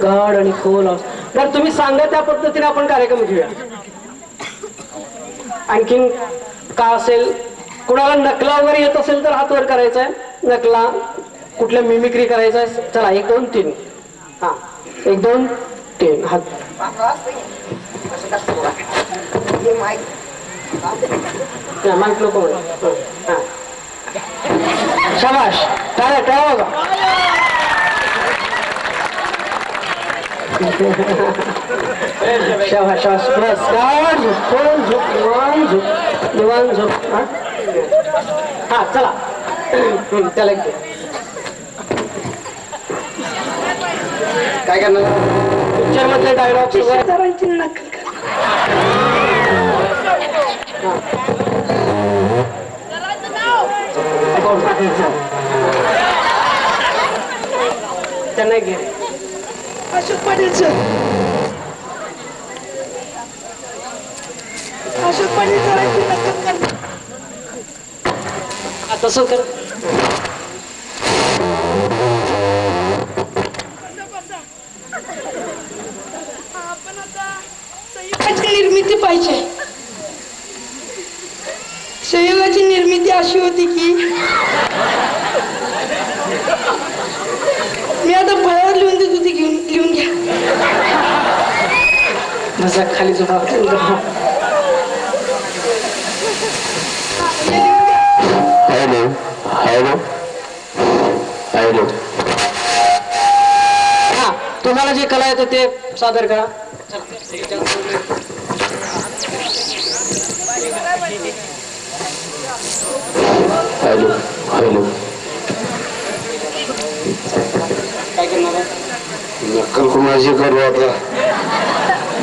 गाढ आणि खोल अवस्थेत. बरं तुम्ही सांगा त्या पद्धतीने आपण कार्यक्रम घेऊया. आणखीन का असेल, कुणाला नकला वगैरे येत असेल तर हात वर करायचा आहे. नकला कुठल्या मिमिक्री करायचा आहे. चला 1 2 3. हा 1 2 3 हात. माईक नको. हा शाबाश, टाळ्या टाळ्या बघा. शाबाश शाबाश. बस गाढ झोप, खोल झोप, निवांत झोप, निवांत झोप. हा चला त्याला काय करणार पिक्चर मधले डायलॉग करायची नक्कल कर. त्यांना घे अशोक पाटील सर. अशोक पाटील सरांची नक्कल कर. तसं कर. आपण आता संयुगाची निर्मिती पाहिजे. संयुगाची निर्मिती अशी होती की मी आता फळावर लिहून देतो, ती लिहून घ्या. माझा खाली झोपा. हॅलो हॅलो हा, तुम्हाला जे कला येतं ते सादर करा. Hello hello. काय करणार आहे? नक्कल कुणाची करू आता?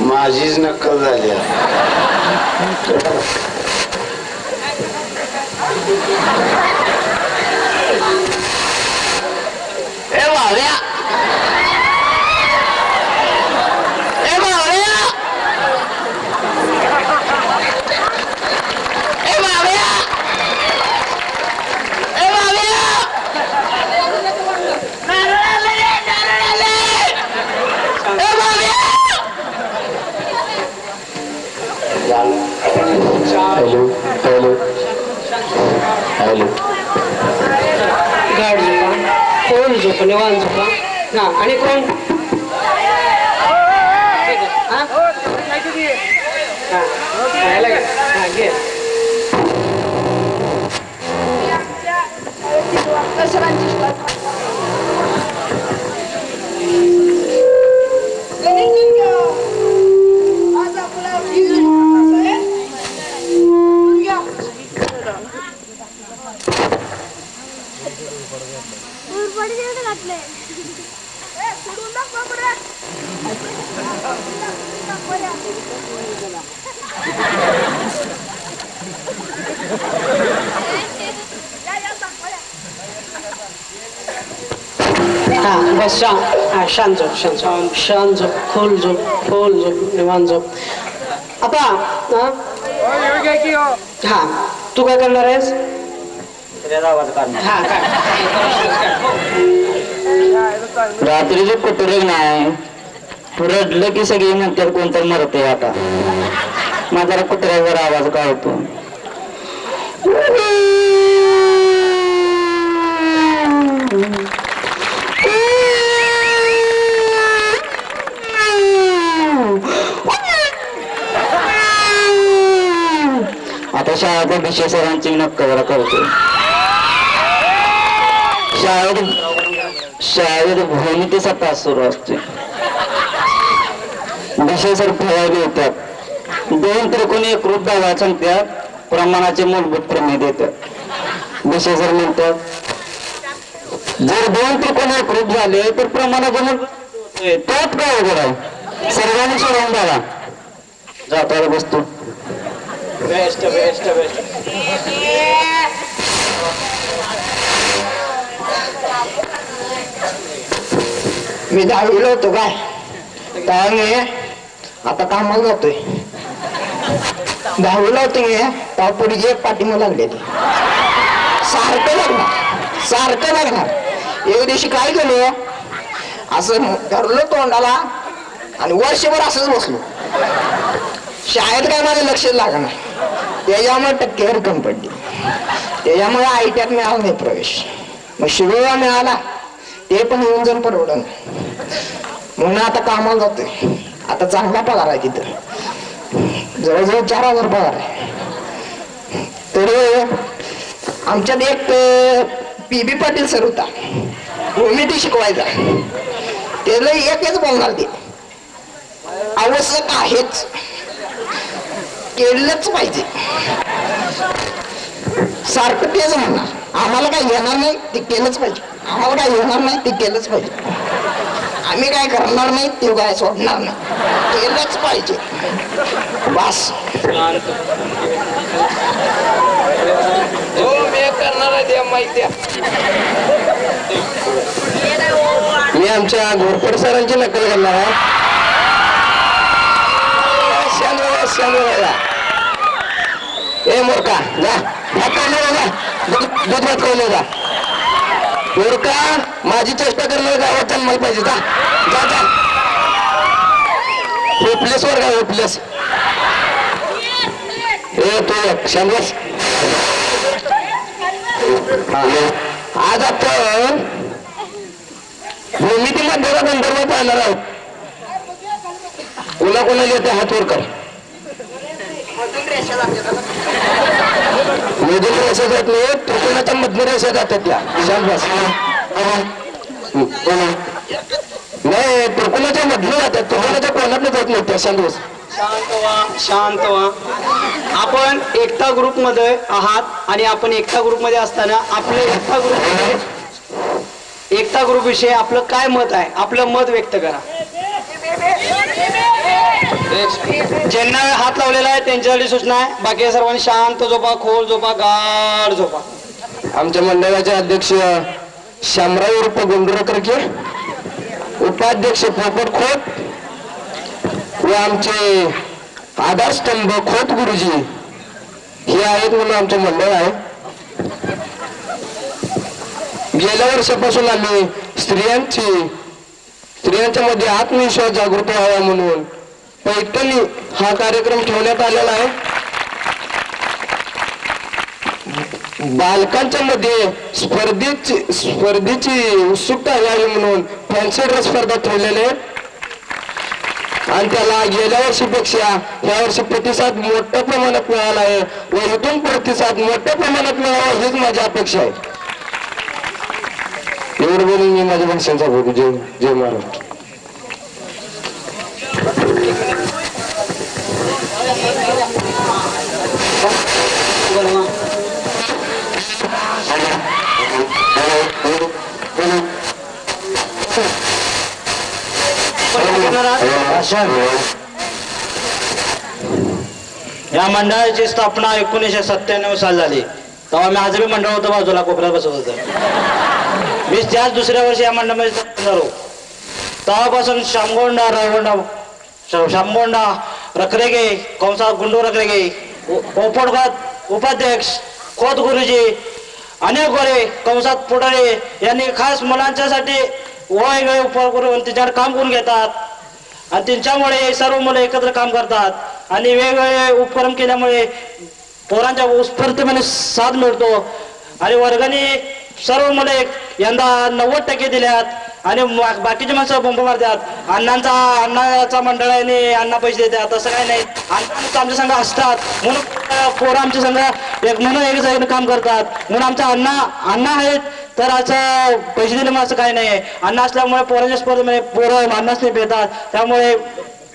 माझीच नक्कल झाली. ए भाव्या, ए भाव्या, ए भाव्या, ए भाव्या, नारळ आले, नारळ आले, ए भाव्या. Hello hello hello. गाड झोपा, खोल झोपा, निवांत झोपा. हा, आणि कोण? हा? हा, यायला का? हा, घे. आज आपला घातले सोडून दाखवा पुढे. हा, बस शांत. हा, शांत झोप, शांत शांत झोप, खोल झोप, निवांत झोप. आता हा, तू काय करणार आहेस? हा, काय? रात्रीचे कुत्रे नाही रडलं की सगळी म्हणतात कोणतरी मरते. आता माझा कुत्र्यावर आवाज काढतो. आता शाळेत विषय सरांची नक्कल करतो. शाळेत भूमितीचा तास सुरू असतो. विषय सर फळावे येतात. 2 त्रिकोणी एकरूप दावा सांगतात. प्रमाणाचे मूलभूत प्रमेय देतात. विषय सर म्हणतात जर 2 त्रिकोणी एकरूप झाले तर प्रमाणाचे मूलभूत त्यात काय अवघड आहे? सर्वांनी सोडवून द्यावा. जाता बसतो. Best best best. मी 10वीला होतो काय त्यामुळे आता कामाला जातोय. 10वीला होतो मी तेव्हा पुढे एक पाठीमा लागलेली सारखं लागणार. एक दिवशी काय केलं असं धरलं तोंडाला आणि वर्षभर असंच बसलो. शाळेत काय माझं लक्ष लागणार. त्याच्यामुळे टक्केवारी कमी पडली. त्याच्यामुळे ITत मिळाला नाही प्रवेश. मग शिरोळा मिळाला ते पण येऊन जाऊन परवडन म्हणून आता कामाला जातोय. आता चांगला पगार आहे तिथं. जवळजवळ 4000 पगार आहे. तर आमच्यात एक PB पाटील सर होता. भूमिती शिकवायचा. त्याला एकच बोलणार ते आवश्यक आहेच केलंच पाहिजे. सारखं तेच म्हणणार. आम्हाला काय येणार नाही ते केलंच पाहिजे. आम्हाला काय येणार नाही ते केलंच पाहिजे. आम्ही काय करणार नाही ते काय सोडणार नाही. केलंच पाहिजे बस. मी करणार आहे ते माहिती. मी आमच्या घोरपड सरांची नक्कल करणार आहे. ए मोरका जा दूध कळलं जा. मोरका माझी चेष्टा करणार गावात जन्माला पाहिजे. जा जा जा. होपलेस वर काय होपलेस. ए तू शांबस. आज आपण भूमिती मंदिरात गंधर्व पाहणार आहोत. कोणाला येते हात वर कर. मधून रेषा जात नाही त्रिकोणाच्या मधल्या रेषा जातात त्या. शांत बस. नाही तुर्कुलाच्या मधलं जातात तुर्कुलाच्या कोणात जात नाही त्या सांगूस. शांत व्हा. आपण एकता ग्रुप मध्ये आहात आणि आपण एकता ग्रुप मध्ये असताना आपलं एकता ग्रुप विषयी आपलं काय मत आहे आपलं मत व्यक्त करा. ज्यांना हात लावलेला आहे त्यांच्यासाठी सूचना आहे. बाकी सर्वांनी शांत झोपा, खोल झोपा, गाढ झोपा. आमच्या मंडळाचे अध्यक्ष शामराव उर्फ गुंडुरकर के, उपाध्यक्ष पोपट खोत व आमचे आधारस्तंभ खोत गुरुजी हे आहेत म्हणून आमचं मंडळ आहे. गेल्या वर्षापासून आम्ही स्त्रियांच्या मध्ये आत्मविश्वास जागृत व्हावा म्हणून पैठणी हा कार्यक्रम ठेवण्यात आलेला आहे. बालकांच्या मध्ये स्पर्धेची उत्सुकता यावी म्हणून फॅन्सी ड्रेस स्पर्धा ठेवलेले आणि त्याला गेल्या वर्षीपेक्षा या वर्षी प्रतिसाद मोठ्या प्रमाणात मिळाला आहे व इथून प्रतिसाद मोठ्या प्रमाणात मिळावा हीच माझी अपेक्षा आहे. एवढं बोलून मी माझ्या भाषणाचा बोलू. जय महाराष्ट्र. या मंडळाची स्थापना 1997 साली झाली. तेव्हा मी आजही मंडळ होतं बाजूला कोपऱ्यात बसत होतं. मी त्याच दुसऱ्या वर्षी या मंडळामध्ये झालो. तेव्हापासून शामगोंडा रखरेगे कंसात गुंडू रखरेगे पोपटघात उपाध्यक्ष खोत गुरुजी अनेक गोरे कंसात पुढारे यांनी खास मुलांच्यासाठी वेगवेगळे उपक्रम करून त्यांच्यावर काम करून घेतात आणि त्यांच्यामुळे सर्व मुलं एकत्र काम करतात आणि वेगवेगळे उपक्रम केल्यामुळे पोरांच्या उत्स्फूर्तपणे साथ मिळतो आणि वर्गाने सर्व मुले यंदा 90% दिल्यात आणि बाकीची माणसं बोंब मारतात. अण्णाचा मंडळाने अण्णा पैसे देतात असं काही नाही. अण्णा आमच्या संघ असतात म्हणून पोरं आमच्या संघ म्हणून एक जागेने काम करतात म्हणून आमचा अण्णा आहेत तर असं पैसे दिले मग असं काही नाही. अण्णा असल्यामुळे पोरांच्या स्पर्धेमध्ये पोरं अण्णाच नाही पेतात. त्यामुळे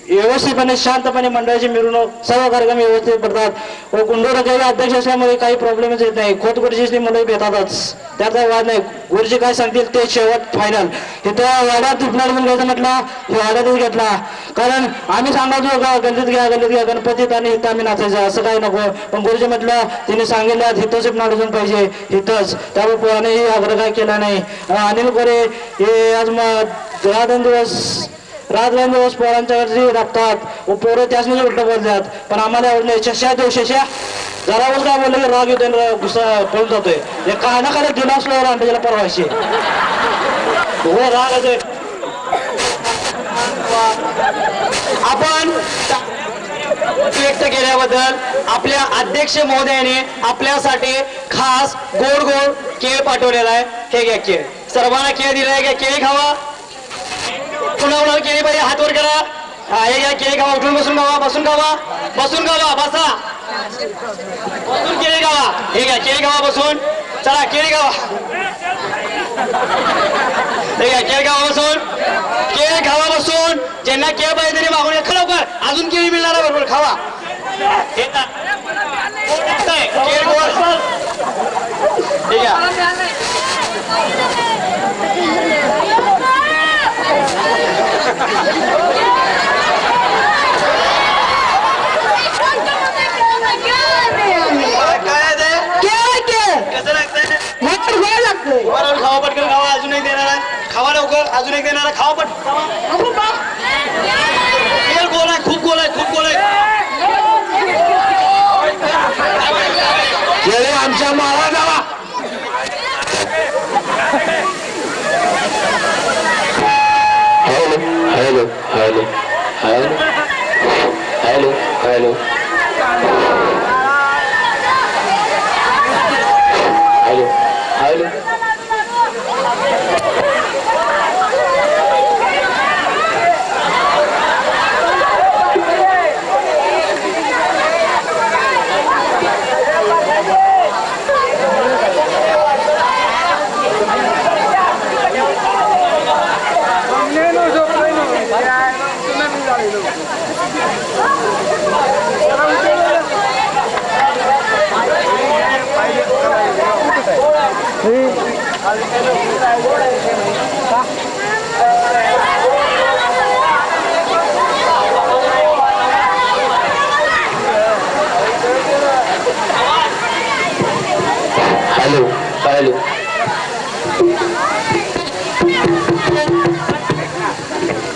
व्यवस्थितपणे शांतपणे मंडळाची मिरवणूक सर्व कार्यक्रम व्यवस्थित करतात व गुंडोरकर अध्यक्ष असल्यामुळे काही प्रॉब्लेमच येत नाही. खोत गुरुजीची मुलं भेटतातच त्याचा वाद नाही. गुरुजी काय सांगतील ते शेवट फायनल. इथं वाड्यात उठणार घ्यायचं म्हटलं हे वाड्यातच घेतला कारण आम्ही सांगायचो का गल्लीत घ्या गणपतीत आणि इथं आम्ही नाचायचं असं काही नको. पण गुरुजी म्हटलं तिने सांगितलं इथंच उठणार पाहिजे इथंच. त्यामुळे पोरानेही आग्रह काय केला नाही. अनिल गोरे हे आज मग रात दिवस पोरांच्या वरती राबतात व पोरं त्याच म्हणजे उलट बोलतात. पण आम्हाला एवढं नाही. शशा जरा बोल काय बोललं की राग येतोय गुस्सा पळून जातोय. हे काय ना काय दिला असलो आणतो त्याला परवाशी हो राग येतोय. आपण व्यक्त केल्याबद्दल आपल्या अध्यक्ष महोदयाने आपल्यासाठी खास गोड केळ पाठवलेला आहे. हे घ्या केळ. सर्वांना केळ दिलाय का? केळी खावा. पुन्हा केळी पाहिजे हात वर करा. हे घ्या केळी खावा. उठून बसून खावा. बसा बसून केळी खावा. हे घ्या केळी खावा बसून. चला केळी खावा. हे घ्या केळी खावा बसून. केळी खावा बसून. ज्यांना केळ पाहिजे तरी मागून या. लवकर अजून केळी मिळणार आहे बरोबर खावा. केळी गोड. ठीक आहे. खावा पटकन खावा. अजून एक देणार आहे. खावा लवकर. अजून एक देणार आहे. खावा पट. गोल आहे. खूप गोल आहे. केळे आमच्या माळा जावा. Hello hello hello hello hello hello hello hello hello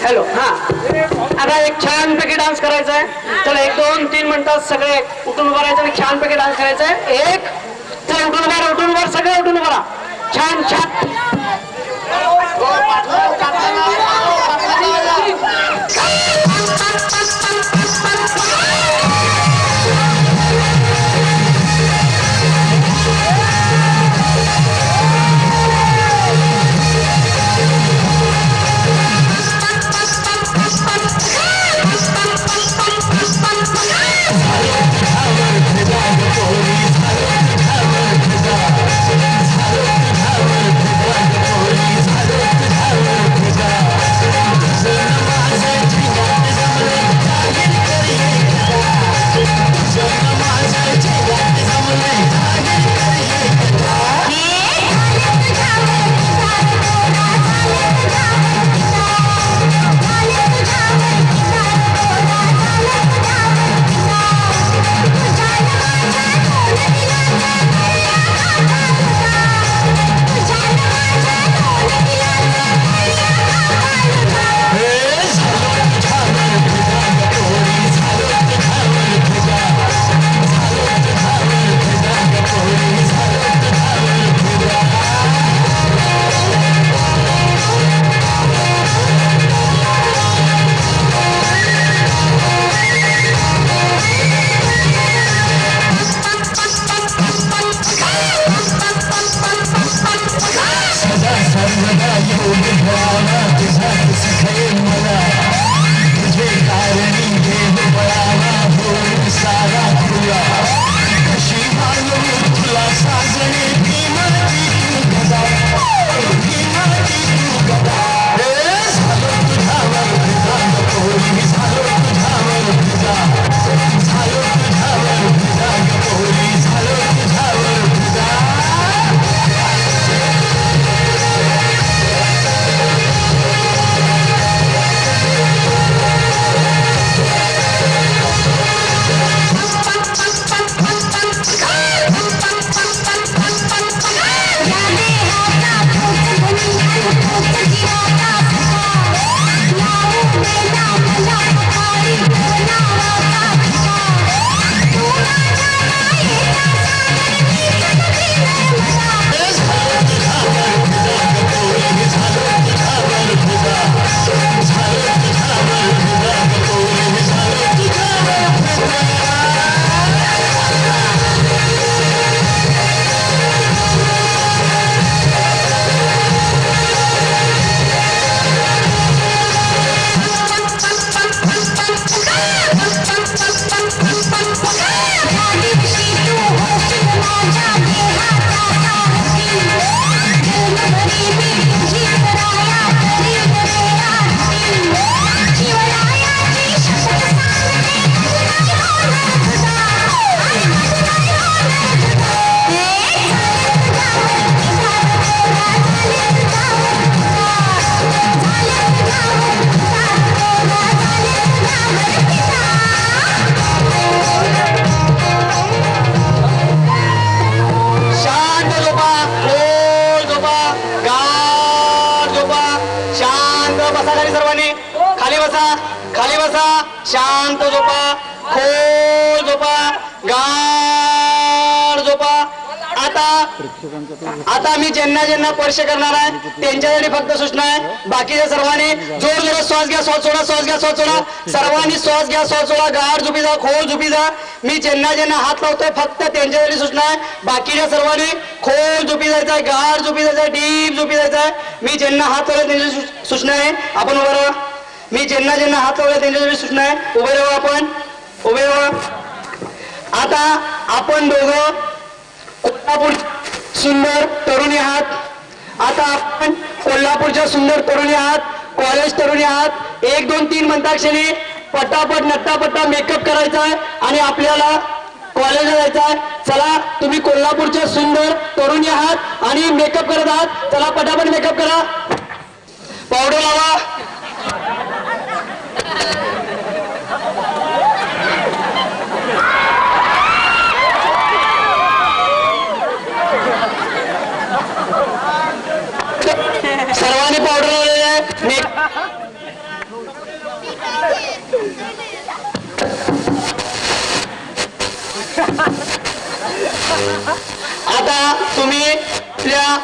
hello हा आता एक छानपैकी डान्स करायचा आहे. चला 1 2 3 म्हणतात सगळे उठून उभं राहायचं आणि छानपैकी डान्स करायचा आहे. एक चल उठून उभा सगळे उठून उभा राहा. छान छान शांत झोपा, खोल झोपा, गाढ झोपा. आता मी ज्यांना ज्यांना स्पर्श करणार आहे त्यांच्यासाठी फक्त सूचना आहे. बाकीच्या सर्वांनी जोर जोरात श्वास घ्या, श्वास सोडा, श्वास घ्या, श्वास सोडा. सर्वांनी श्वास घ्या, श्वास सोडा. गाढ झोपी जा, खोल झोपी जा. मी ज्यांना ज्यांना हात लावतोय फक्त त्यांच्यासाठी सूचना आहे. बाकीच्या सर्वांनी खोल झोपी जायचं आहे, गाढ झोपी जायचं आहे, डीप झोपी जायचं आहे. मी ज्यांना हात लावला त्यांची सूचना आहे आपण उभं राहा. मी ज्यांना ज्यांना हात लावला त्यांच्यासाठी सूचना आहे उभे राहा, आपण उभे राहा. आता आपण दोघं कोल्हापूर सुंदर तरुणी आहात. आता आपण कोल्हापूरच्या सुंदर तरुणी आहात, कॉलेज तरुणी आहात. 1 2 3 म्हणता क्षणी पटापट नट्टापट्टा मेकअप करायचा आहे आणि आपल्याला कॉलेजला जायचं आहे. चला तुम्ही कोल्हापूरच्या सुंदर तरुणी आहात आणि मेकअप करत आहात. चला पटापट मेकअप करा, पावडर लावा. सर्वांनी पावडर लावलेले आहे. आता तुम्ही आपल्या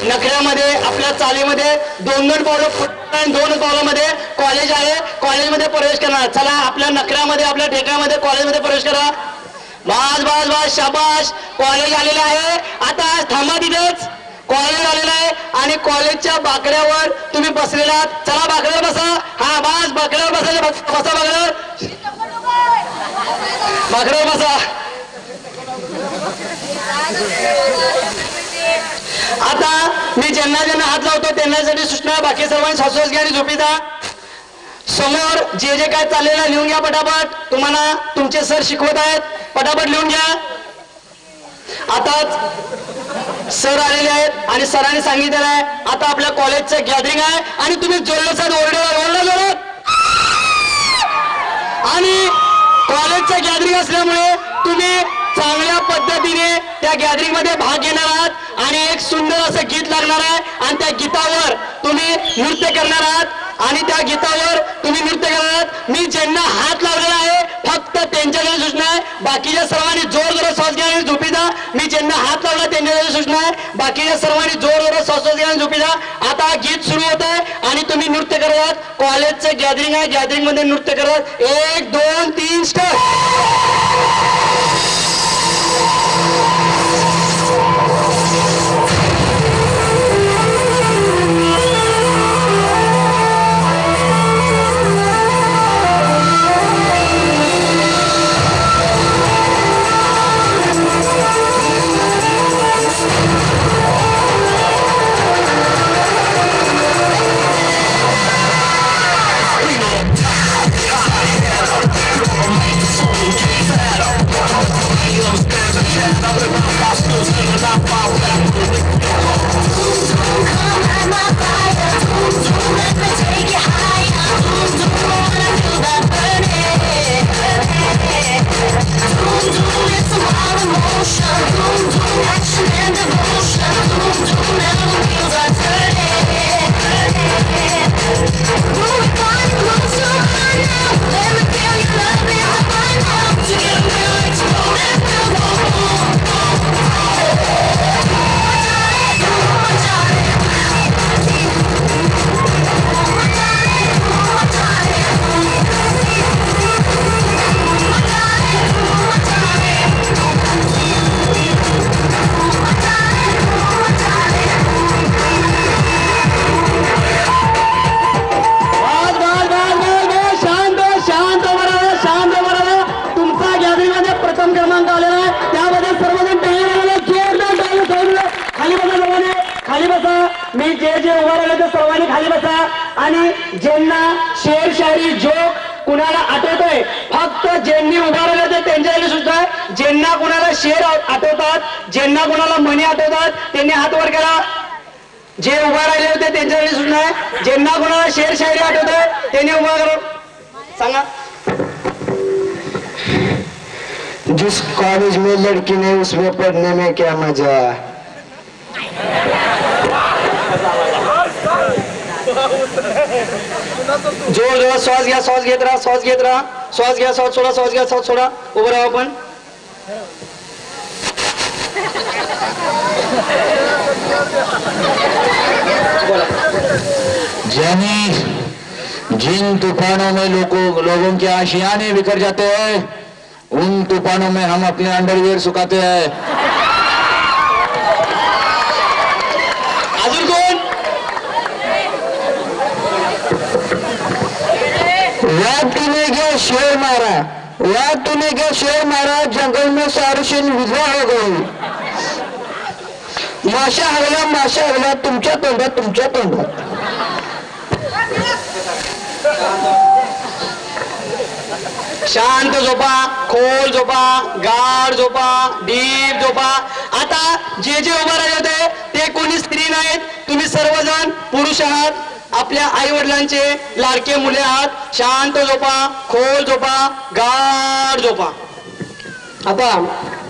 नखऱ्यामध्ये आपल्या चालीमध्ये दोन पावलामध्ये कॉलेज आहे, कॉलेजमध्ये प्रवेश करणार. चला आपल्या नखऱ्यामध्ये आपल्या ठेक्यामध्ये कॉलेजमध्ये प्रवेश करा. बस बस बस शाबाश, कॉलेज आलेलं आहे. आता थांबा, तिथेच कॉलेज आलेलं आहे आणि कॉलेजच्या बाकड्यावर तुम्ही बसलेला आहात. चला बाकड्यावर बसा. हा बस बाकड्यावर बसायचे, बसा बाकड्यावर, बाकड्यावर बसा. आता मी ज्यांना ज्यांना हात लावतो त्यांच्यासाठी सूचना, बाकी सर्वांनी श्वासोच्छ्वास घ्या आणि झोपी जा. समोर जे जे काय चाललेलं आहे लिहून घ्या पटापट. तुम्हाला तुमचे सर शिकवत आहेत, पटापट लिहून घ्या. आताच सर आलेले आहेत आणि सरांनी सांगितलेलं आहे आता आपल्या कॉलेजचं गॅदरिंग आहे आणि तुम्ही जोरदार ओरडा आणि कॉलेजचं गॅदरिंग असल्यामुळे तुम्ही चांगल्या पद्धतीने त्या गॅदरिंग मध्ये भाग घेणार आहात आणि एक सुंदर असं गीत लागणार आहे आणि त्या गीतावर तुम्ही नृत्य करणार आहात आणि त्या गीतावर तुम्ही नृत्य करणार आहात. मी ज्यांना हात लावलेला आहे फक्त त्यांच्याकडे सूचना आहे, बाकीच्या सर्वांनी जोरदार श्वास घ्या आणि झोपी जा. मी ज्यांना हात लावला त्यांच्याकडे सूचना आहे, बाकीच्या सर्वांनी जोरदार श्वास घ्या आणि झोपी जा. आता गीत सुरू होत आहे आणि तुम्ही नृत्य करत आहात. कॉलेजचं गॅदरिंग आहे, गॅदरिंग मध्ये नृत्य करत. 1 2 3 स्टार्ट. मी जे जे उभा राहिले ते सर्वांनी खाली बसा आणि ज्यांना शेर शायरी जोक कुणाला आठवतोय फक्त ज्यांनी उभा राहिले ते त्यांच्याकडे सुद्धा आहे. ज्यांना कुणाला शेर आठवतात, ज्यांना कुणाला म्हणी आठवतात त्यांनी हात वर करा. जे उभा राहिले होते त्यांच्याकडे सुद्धा आहे. ज्यांना कुणाला शेर शायरी आठवतोय त्यांनी उभा करा, सांगा. जिस कॉलेज में लड़की नहीं उसमें पढ़ने में क्या मजा. जोर जोर श्वास घ्या, श्वास घेत राहा, श्वास घेत राहा, श्वास घ्या, श्वास सोडा, श्वास घ्या, श्वास सोडा. उभं राहा आपण. जिन तूफानों में लोगों के आशियाने बिखर जाते हैं उन तूफानों में हम अपने अंडरवियर सुखाते हैं. अजून कोण? याद तूने क्या शेर मारा, याद तूने क्या शेर मारा, जंगल में सारुशिन विधवा हो गई. माशा हगला तुमच्या तोंडात, तुमच्या तोंडात. शांत झोपा, खोल झोपा, गाढ झोपा, डीप झोपा. आता जे जे उभं राहिले होते ते कोणी स्त्री नाहीत, तुम्ही सर्वजण पुरुष आहात, आपल्या आई वडिलांचे लाडके मुले आहात. शांत झोपा, खोल झोपा, गाढ झोपा. आता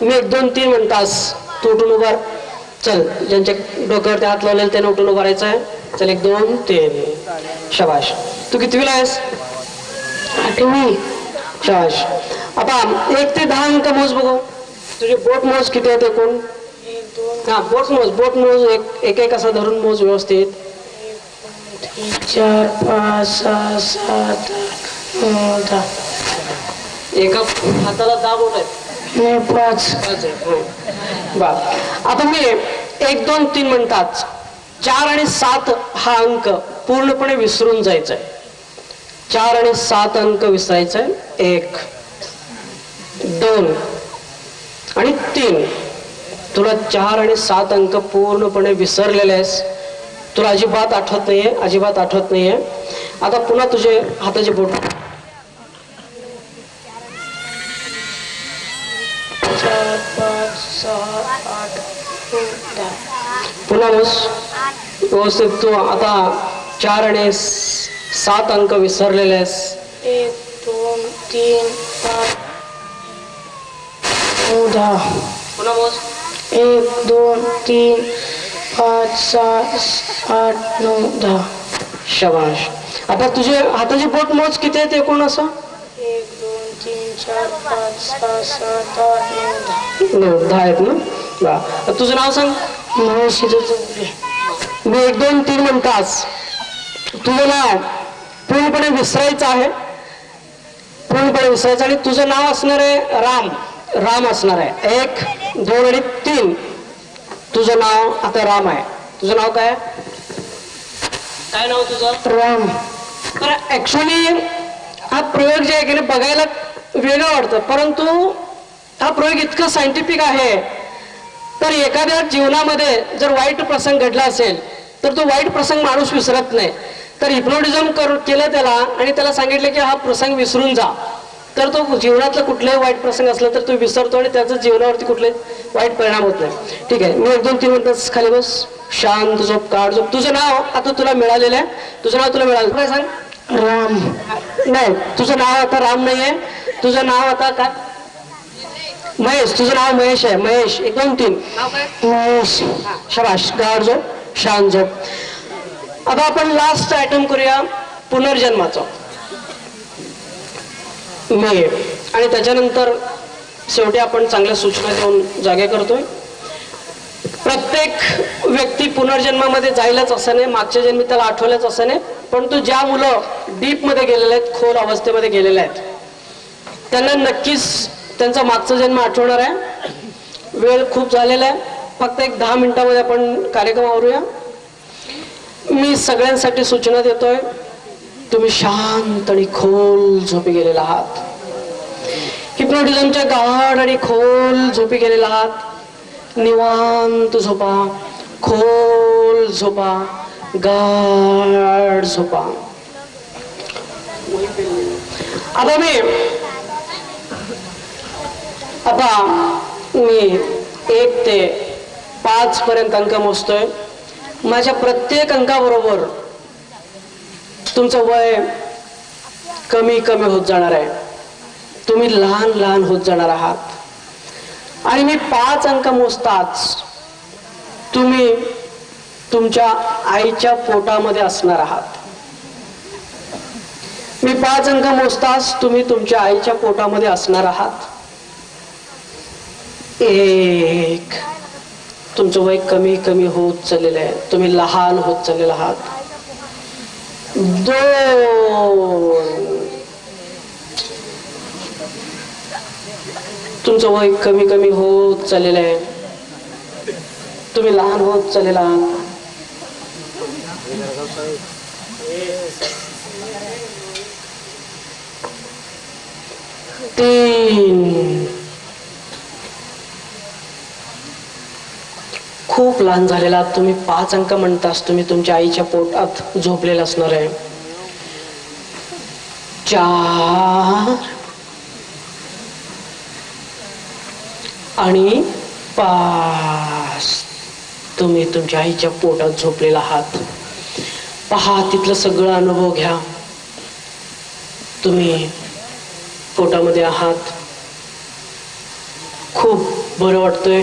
मी 1 2 3 म्हणतास तू उठून उभार. चल, ज्यांच्या डोक्यावरती हात लावलेले त्याने उठून उभं राहायचं आहे. चल 1 2 3. शाबाश. तू कितवीला आहेस? 8वी. शाबाश. आता 1 ते 10 अंक मोज बघू. तुझे बोट मोज किती आहेत एकूण? हा, बोट मोज एक एक असा धरून मोज व्यवस्थित. 4 5 6 7 8 9 10. एका हाताला 10 बोट आहेत. 5 बर. आता मी 1 2 3 म्हणतात 4 आणि 7 हा अंक पूर्णपणे विसरून जायचा आहे. 4 आणि 7 अंक विसरायचा आहे. 1 2 आणि 3. तुला 4 आणि 7 अंक पूर्णपणे विसरलेले आहेस. तुला अजिबात आठवत नाहीये. आता पुन्हा तुझे हाताचे बोट 4 5 6 8 9 10. पुन्हा व्यवस्थित. तू आता 4 आणि 7 अंक विसरलेले आहेस. 1 2 3 5 9 10. पुन्हा मोज. 1 2 3 5 6 8 9 10. शाबाश. आता तुझे हाताचे बोट मोज किती आहेत एकूण असं? 1 2 3 4 5 6 7 8 9 10 आहेत ना? वा. तुझं नाव सांग. मी 1 2 3 म्हणतास तुझं नाव पूर्णपणे विसरायचं आहे. आणि तुझं नाव असणार आहे राम असणार आहे. 1 2 आणि 3. तुझं नाव आता राम आहे. तुझं नाव काय नाव तुझं? राम. तर ऍक्च्युली हा प्रयोग जे आहे की बघायला वेगळं वाटतं, परंतु हा प्रयोग इतका सायंटिफिक आहे. तर एखाद्या जीवनामध्ये जर वाईट प्रसंग घडला असेल तर तो वाईट प्रसंग माणूस विसरत नाही. तर हिप्नोटिझम केलं त्याला आणि त्याला सांगितलं की हा प्रसंग विसरून जा, तर तो जीवनातला कुठलाही वाईट प्रसंग असला तर तो विसरतो आणि त्याचा जीवनावरती कुठलेही वाईट परिणाम होत नाही. ठीक आहे, मी 1 2 3 म्हणतास खाली बस. शांत झोप, काढ झोप. तुझं नाव आता तुला मिळालेलं आहे. तुझं नाव तुला मिळालं काय सांग? राम. नाही, तुझं नाव आता राम नाहीये. तुझं नाव आता काय? महेश. तुझं नाव महेश आहे. महेश. 1 2 3. महेश. शाबाश. गाढ झोप, शांत झोप. आता आपण लास्ट आयटम करूया पुनर्जन्माचा. मी आणि त्याच्यानंतर शेवटी आपण चांगल्या सूचना देऊन जागे करतोय. प्रत्येक व्यक्ती पुनर्जन्मामध्ये जाईलच असं नाही, मागच्या जन्मी त्याला आठवलंच असं नाही, पण तो ज्या मुलं डीप मध्ये गेलेले आहेत, खोल अवस्थेमध्ये गेलेले आहेत, त्यांना नक्कीच त्यांचा मागचा जन्म आठवणार आहे. वेळ खूप झालेला आहे, फक्त 10 मिनिटामध्ये आपण कार्यक्रम आवरूया. मी सगळ्यांसाठी सूचना देतोय. तुम्ही शांत आणि खोल झोपी गेलेला आहात. हिप्नोटिझमच्या गाढ आणि खोल झोपी गेलेला आहात. निवांत झोपा, खोल झोपा, गाढ झोपा. आता मी 1 ते 5 पर्यंत अंक मोजतोय. माझ्या प्रत्येक अंकाबरोबर तुमचं वय कमी कमी होत जाणार आहे. तुम्ही लहान लहान होत जाणार आहात. आणि मी 5 अंक मोजताच तुम्ही तुमच्या आईच्या पोटामध्ये असणार आहात. मी 5 अंक मोजताच तुम्ही तुमच्या आईच्या पोटामध्ये असणार आहात. 1. तुमचं वय कमी कमी होत चाललेलं आहे. तुम्ही लहान होत चाललेले आहात. 2. तुमचं वय कमी कमी होत चाललेलं आहे. तुम्ही लहान होत चाललेला आहात. 3. खूप लहान झालेला आहात. तुम्ही 5 अंक म्हणतास तुम्ही तुमच्या आईच्या पोटात झोपलेला असणार आहे. 4. आणि पास. तुम्ही तुमच्या आईच्या पोटात झोपलेला आहात. पहा, तिथलं सगळं अनुभव घ्या. तुम्ही पोटामध्ये आहात, खूप बरं वाटतंय.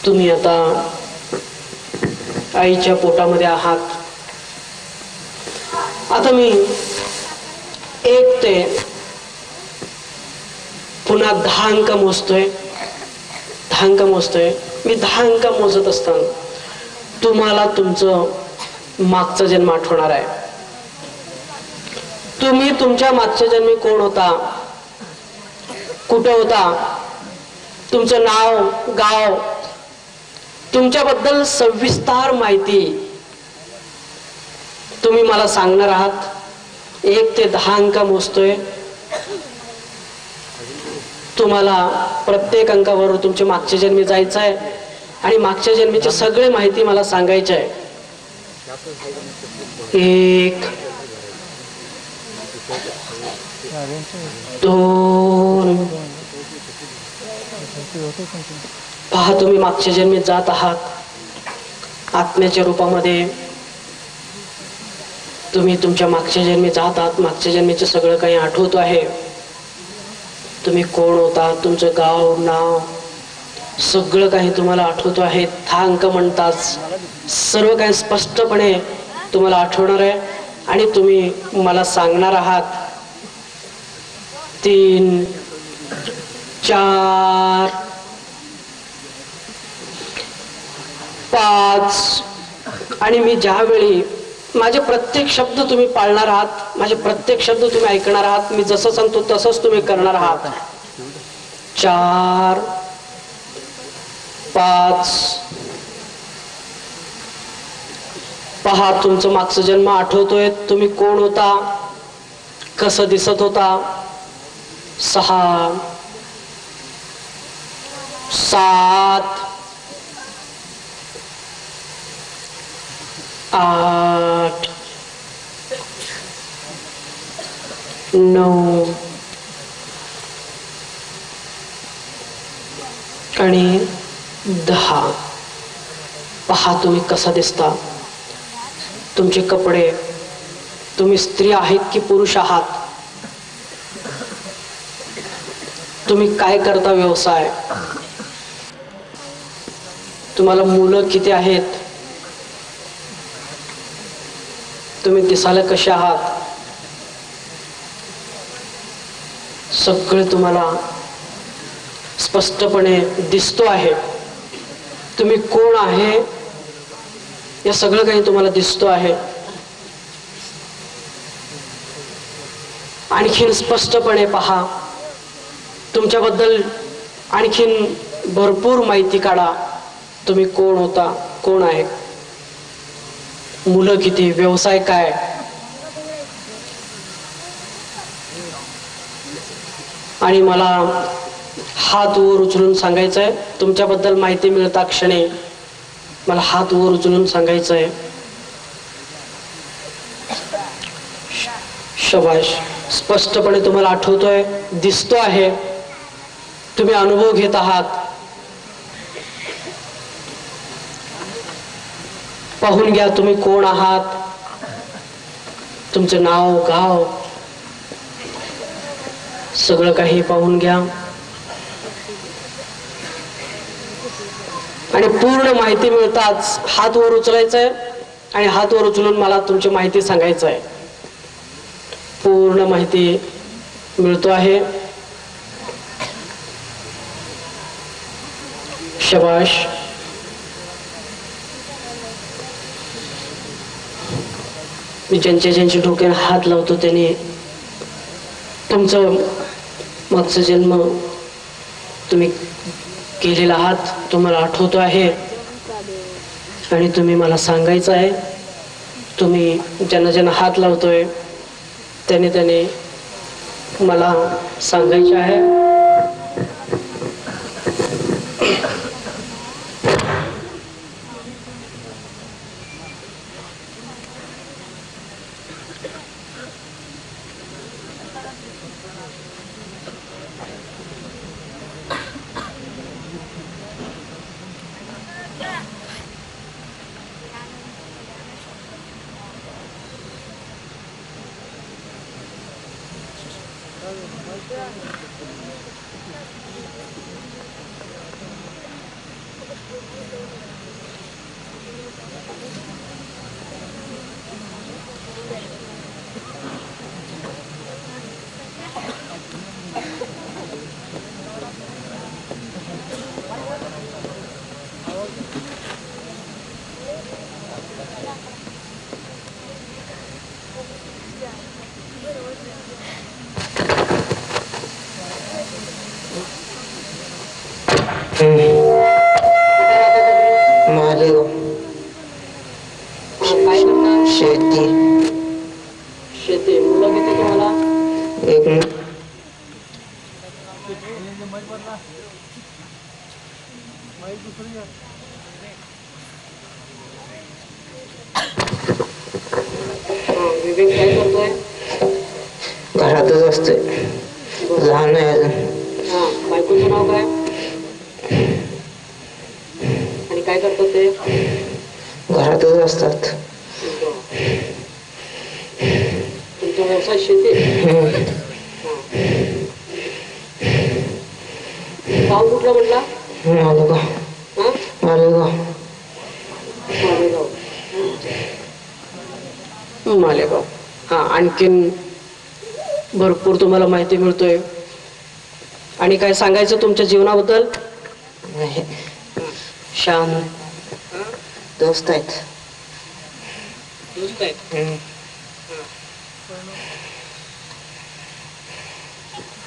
तुम्ही आता आईच्या पोटामध्ये आहात. आता मी 1 ते पुन्हा 10 अंक मोजतोय. 10 अंक मोजतोय मी. 10 अंक मोजत असताना तुम्हाला तुमचं मागचा जन्म आठवणार आहे. तुम्ही तुमच्या मागच्या जन्मी कोण होता, कुठे होता, तुमचं नाव, गाव, तुमच्याबद्दल सविस्तर माहिती तुम्ही मला सांगणार आहात. 1 ते 10 अंक मोजतोय. तुम्हाला प्रत्येक अंकावर तुमच्या मागच्या जन्मी जायचं आहे आणि मागच्या जन्मीची सगळी माहिती मला सांगायची आहे. 1 2. पहा, तुम्ही मागच्या जन्मी जात आहात आत्म्याच्या रूपामध्ये. तुम्ही तुमच्या मागच्या जन्मी जात आहात. मागच्या जन्मीचं सगळं काही आठवतो आहे. तुम्ही कोण होता, तुमचं गाव, नाव, सगळं काही तुम्हाला आठवतो आहे. 10 अंक म्हणतात सर्व काही स्पष्टपणे तुम्हाला आठवणार आहे आणि तुम्ही मला सांगणार आहात. 3 4 5. आणि मी ज्यावेळी माझे प्रत्येक शब्द तुम्ही पाळणार आहात, माझे प्रत्येक शब्द तुम्ही ऐकणार आहात. मी जसं सांगतो तसंच तुम्ही करणार आहात. 4 5. पहा, तुमचं मागचा जन्म आठवतोय. तुम्ही कोण होता, कसं दिसत होता. 6 7 8 9 आणि 10. पहा, तुम्ही कसा दिसता, तुमचे कपडे, तुम्ही स्त्री आहेत की पुरुष आहात, तुम्ही काय करता व्यवसाय, तुम्हाला मुलं किती आहेत, तुम्ही दिसायला कसे आहात, सगळे तुम्हाला स्पष्टपणे दिसतो आहे. तुम्ही कोण आहे हे सगळं काही तुम्हाला दिसतो आहे. आणखीन स्पष्टपणे पहा, तुमच्याबद्दल आणखीन भरपूर माहिती काढा. तुम्ही कोण होता, कोण आहे, मुलं किती, व्यवसाय काय, आणि मला हात वर उचलून सांगायचं आहे. तुमच्याबद्दल माहिती मिळता क्षणी मला हात वर उचलून सांगायचं आहे. शबाश. स्पष्टपणे तुम्हाला आठवतोय, दिसतो आहे, तुम्ही अनुभव घेत आहात. पाहून घ्या तुम्ही कोण आहात, तुमचं नाव, गाव, सगळं काही पाहून घ्या आणि पूर्ण माहिती मिळताच हात वर उचलायचंय आणि हात वर उचलून मला तुमची माहिती सांगायचं आहे. पूर्ण माहिती मिळतो आहे. शबाश. मी ज्यांच्या डोक्याने हात लावतो त्याने तुमचं मागचा जन्म तुम्ही केलेला आहात, तुम्हाला आठवतो आहे आणि तुम्ही मला सांगायचं आहे. तुम्ही ज्यांना हात लावतोय त्याने मला सांगायचे आहे. मालेगाव. काय करता? शेती. शेती. मुलं किती तुम्हाला? एक मिनिट. विवेक काय करतोय? घरातच असते, लहान आहे अजून. हा, बायकोचं नाव काय? आणि काय करतात ते? घरातच असतात. तुमचा व्यवसाय शेती? गाव कुठलं म्हटला? मालेगाव. हा? मालेगाव. मालेगाव. मालेगाव. हा, आणखीन भरपूर तुम्हाला माहिती मिळतोय. आणि काय सांगायचं तुमच्या जीवनाबद्दल? नाही, शांत दोस्त आहेत. दोस्त आहेत.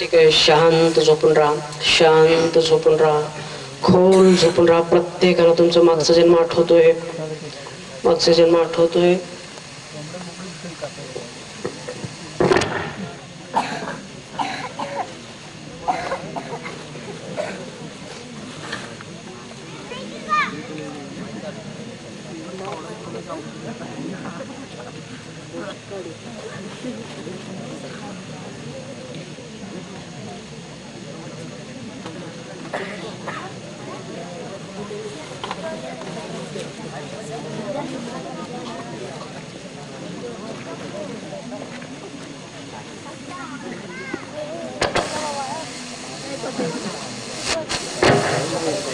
ठीक आहे, शांत झोपून राहा, शांत झोपून राहा, खोल झोपून राहा. प्रत्येकाला तुमचा मागचा जन्म आठवतोय, मागचा जन्म आठवतोय.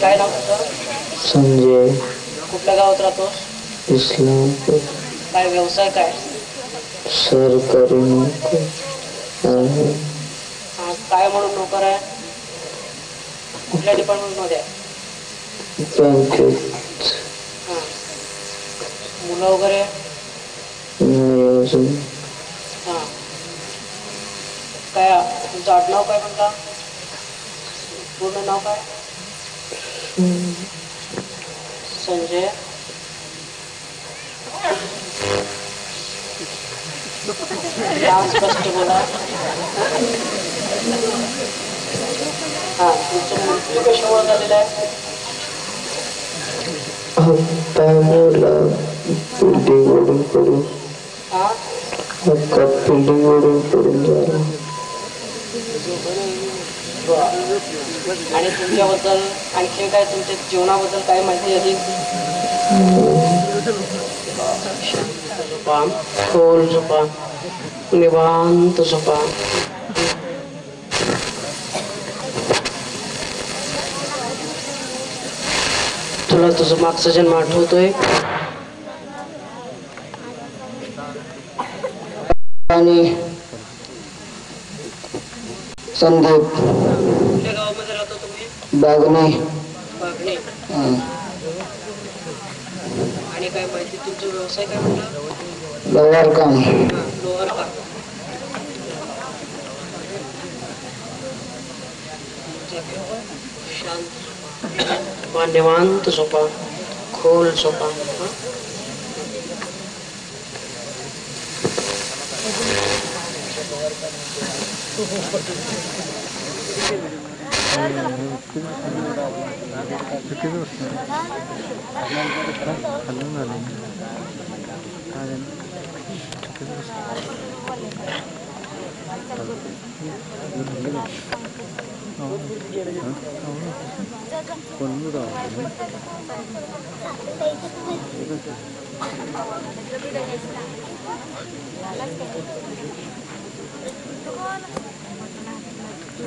काय नाव तुझं? संजय. कुठल्या गावात राहतोस? इस्लामपूर. काय व्यवसाय काय? सरकारी नोकरी आहे. हा, काय म्हणून नोकर आहे? कुठल्या डिपार्टमेंट मध्ये आहे? बँकेत. हा. मुलं वगैरे? नाही अजून. हा. काय तुमचं आडनाव काय म्हणता? पूर्ण नाव काय? संजय. स्पष्ट बोला. हा, तुमचं मृत्यू कशामुळे झालेला आहे? हातामुळा बिल्डिंगवरून पडून. हा? हातात बिल्डिंगवरून पडून झाला. आणि तुमच्याबद्दल आणखी काय, तुमच्या जीवनाबद्दल काय माहिती अधिक? झोपा, खोल झोपा, निवांत झोपा. तुला तुझं मागचा जन्म आठवतोय? आणि संदीप. कुठल्या गावामध्ये राहतो तुम्ही? बागणे. बागणे. आणि काय माहिती, तुमचा व्यवसाय काय म्हटला? लोहार काम. लोहार का? शांत, निवांत झोपा, खोल झोपा. हा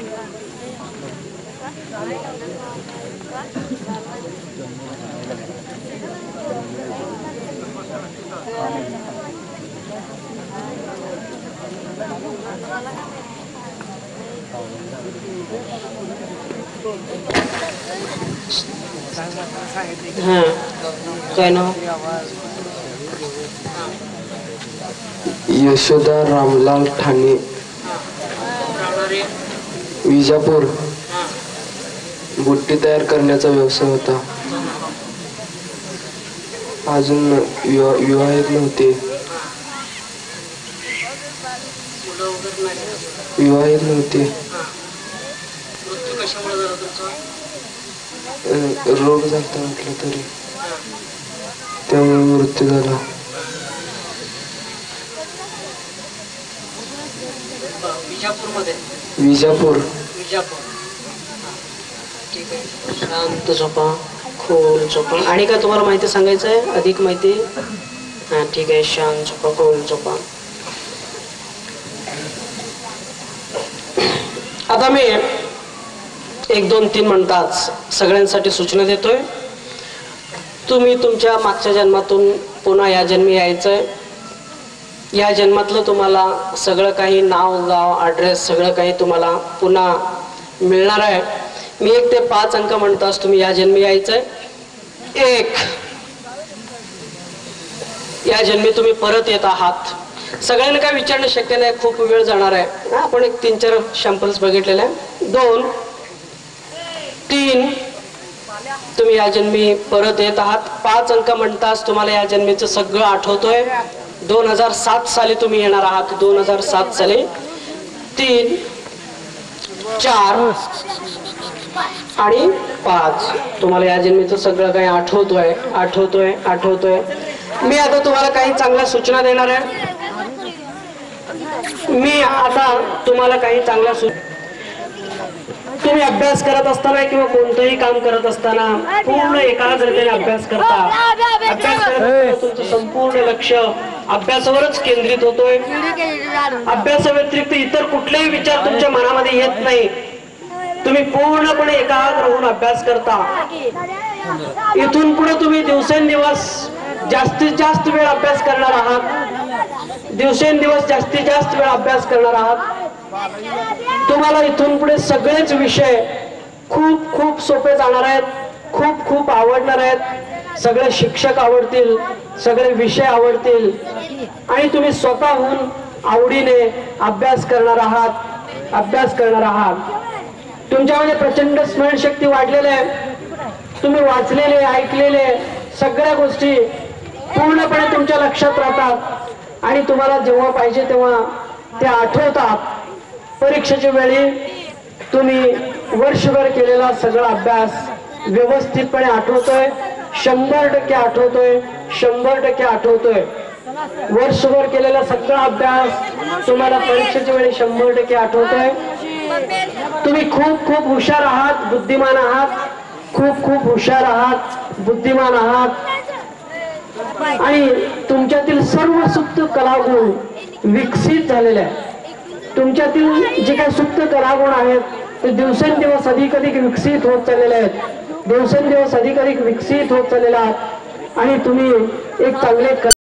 काय नाव? यशोदा रामलाल ठाणे, विजापूर. बुट्टी तयार करण्याचा व्यवसाय होता. अजून विवाहित नव्हते. विवाहित नव्हते. रोग झाला म्हटलं तरी, त्यामुळे मृत्यू झाला. विजापूर. ठीक आहे. शांत झोपा, खोल झोपा. आणि काय तुम्हाला माहिती सांगायचं आहे? अधिक माहिती? हा ठीक आहे. शांत झोपा, खोल झोपा. आता मी 1 2 3 म्हणताच सगळ्यांसाठी सूचना देतोय. तुम्ही तुमच्या मागच्या जन्मातून पुन्हा या जन्मी यायचंय. या जन्मातलं तुम्हाला सगळं काही, नाव गाव ॲड्रेस सगळं काही तुम्हाला पुन्हा मिळणार आहे. मी 1 ते 5 अंक म्हणताच तुम्ही या जन्मी यायचंय. 1, या जन्मी तुम्ही परत येत आहात. सगळ्यांना काय विचारणं शक्य नाही, खूप वेळ जाणार आहे. आपण 1 3-4 सॅम्पल्स बघितलेले आहे. 2 3 तुम्ही या जन्मी परत येत आहात. 5 अंक म्हणताच तुम्हाला या जन्मीचं सगळं आठवतोय. 2007 साली तुम्ही येणार आहात. 2007 साली. 3 4 आणि 5 तुम्हाला या जन्मीचं सगळं काही आठवतोय. मी आता तुम्हाला काही चांगल्या सूचना देणार आहे. तुम्ही अभ्यास करत असताना किंवा कोणतंही काम करत असताना पूर्ण एकाग्रतेने अभ्यास करता. अभ्यास करत असताना तुमचं संपूर्ण लक्ष अभ्यासावरच केंद्रित होतोय. अभ्यासाव्यतिरिक्त इतर कुठलेही विचार तुमच्या मनामध्ये येत नाही. तुम्ही पूर्णपणे एकाग्र होऊन अभ्यास करता. इथून पुढे तुम्ही दिवसेंदिवस जास्तीत जास्त वेळ अभ्यास करणार आहात. दिवसेंदिवस जास्तीत जास्त वेळ अभ्यास करणार आहात. तुम्हाला इथून पुढे सगळेच विषय खूप खूप सोपे जाणार आहेत. खूप खूप आवडणार आहेत. सगळे शिक्षक आवडतील, सगळे विषय आवडतील आणि तुम्ही स्वतःहून आवडीने अभ्यास करणार आहात. तुमच्यामध्ये प्रचंड स्मरणशक्ती वाढलेली आहे. तुम्ही वाचलेले, ऐकलेले सगळ्या गोष्टी पूर्णपणे तुमच्या लक्षात राहतात आणि तुम्हाला जेव्हा पाहिजे तेव्हा त्या आठवतात. परीक्षेच्या वेळी तुम्ही वर्षभर केलेला सगळा अभ्यास व्यवस्थितपणे आठवतोय. 100% आठवतोय. वर्षभर केलेला सगळा अभ्यास तुम्हाला परीक्षेच्या वेळी 100% आठवतोय. तुम्ही खूप खूप हुशार आहात, बुद्धिमान आहात. बुद्धिमान आहात आणि तुमच्यातील सर्व सुप्त कलागुण विकसित झालेले आहेत. तुमच्यातील जे काही सुप्त कलागुण आहेत ते दिवसेंदिवस अधिक विकसित होत चाललेले आहेत. आणि तुम्ही एक चांगले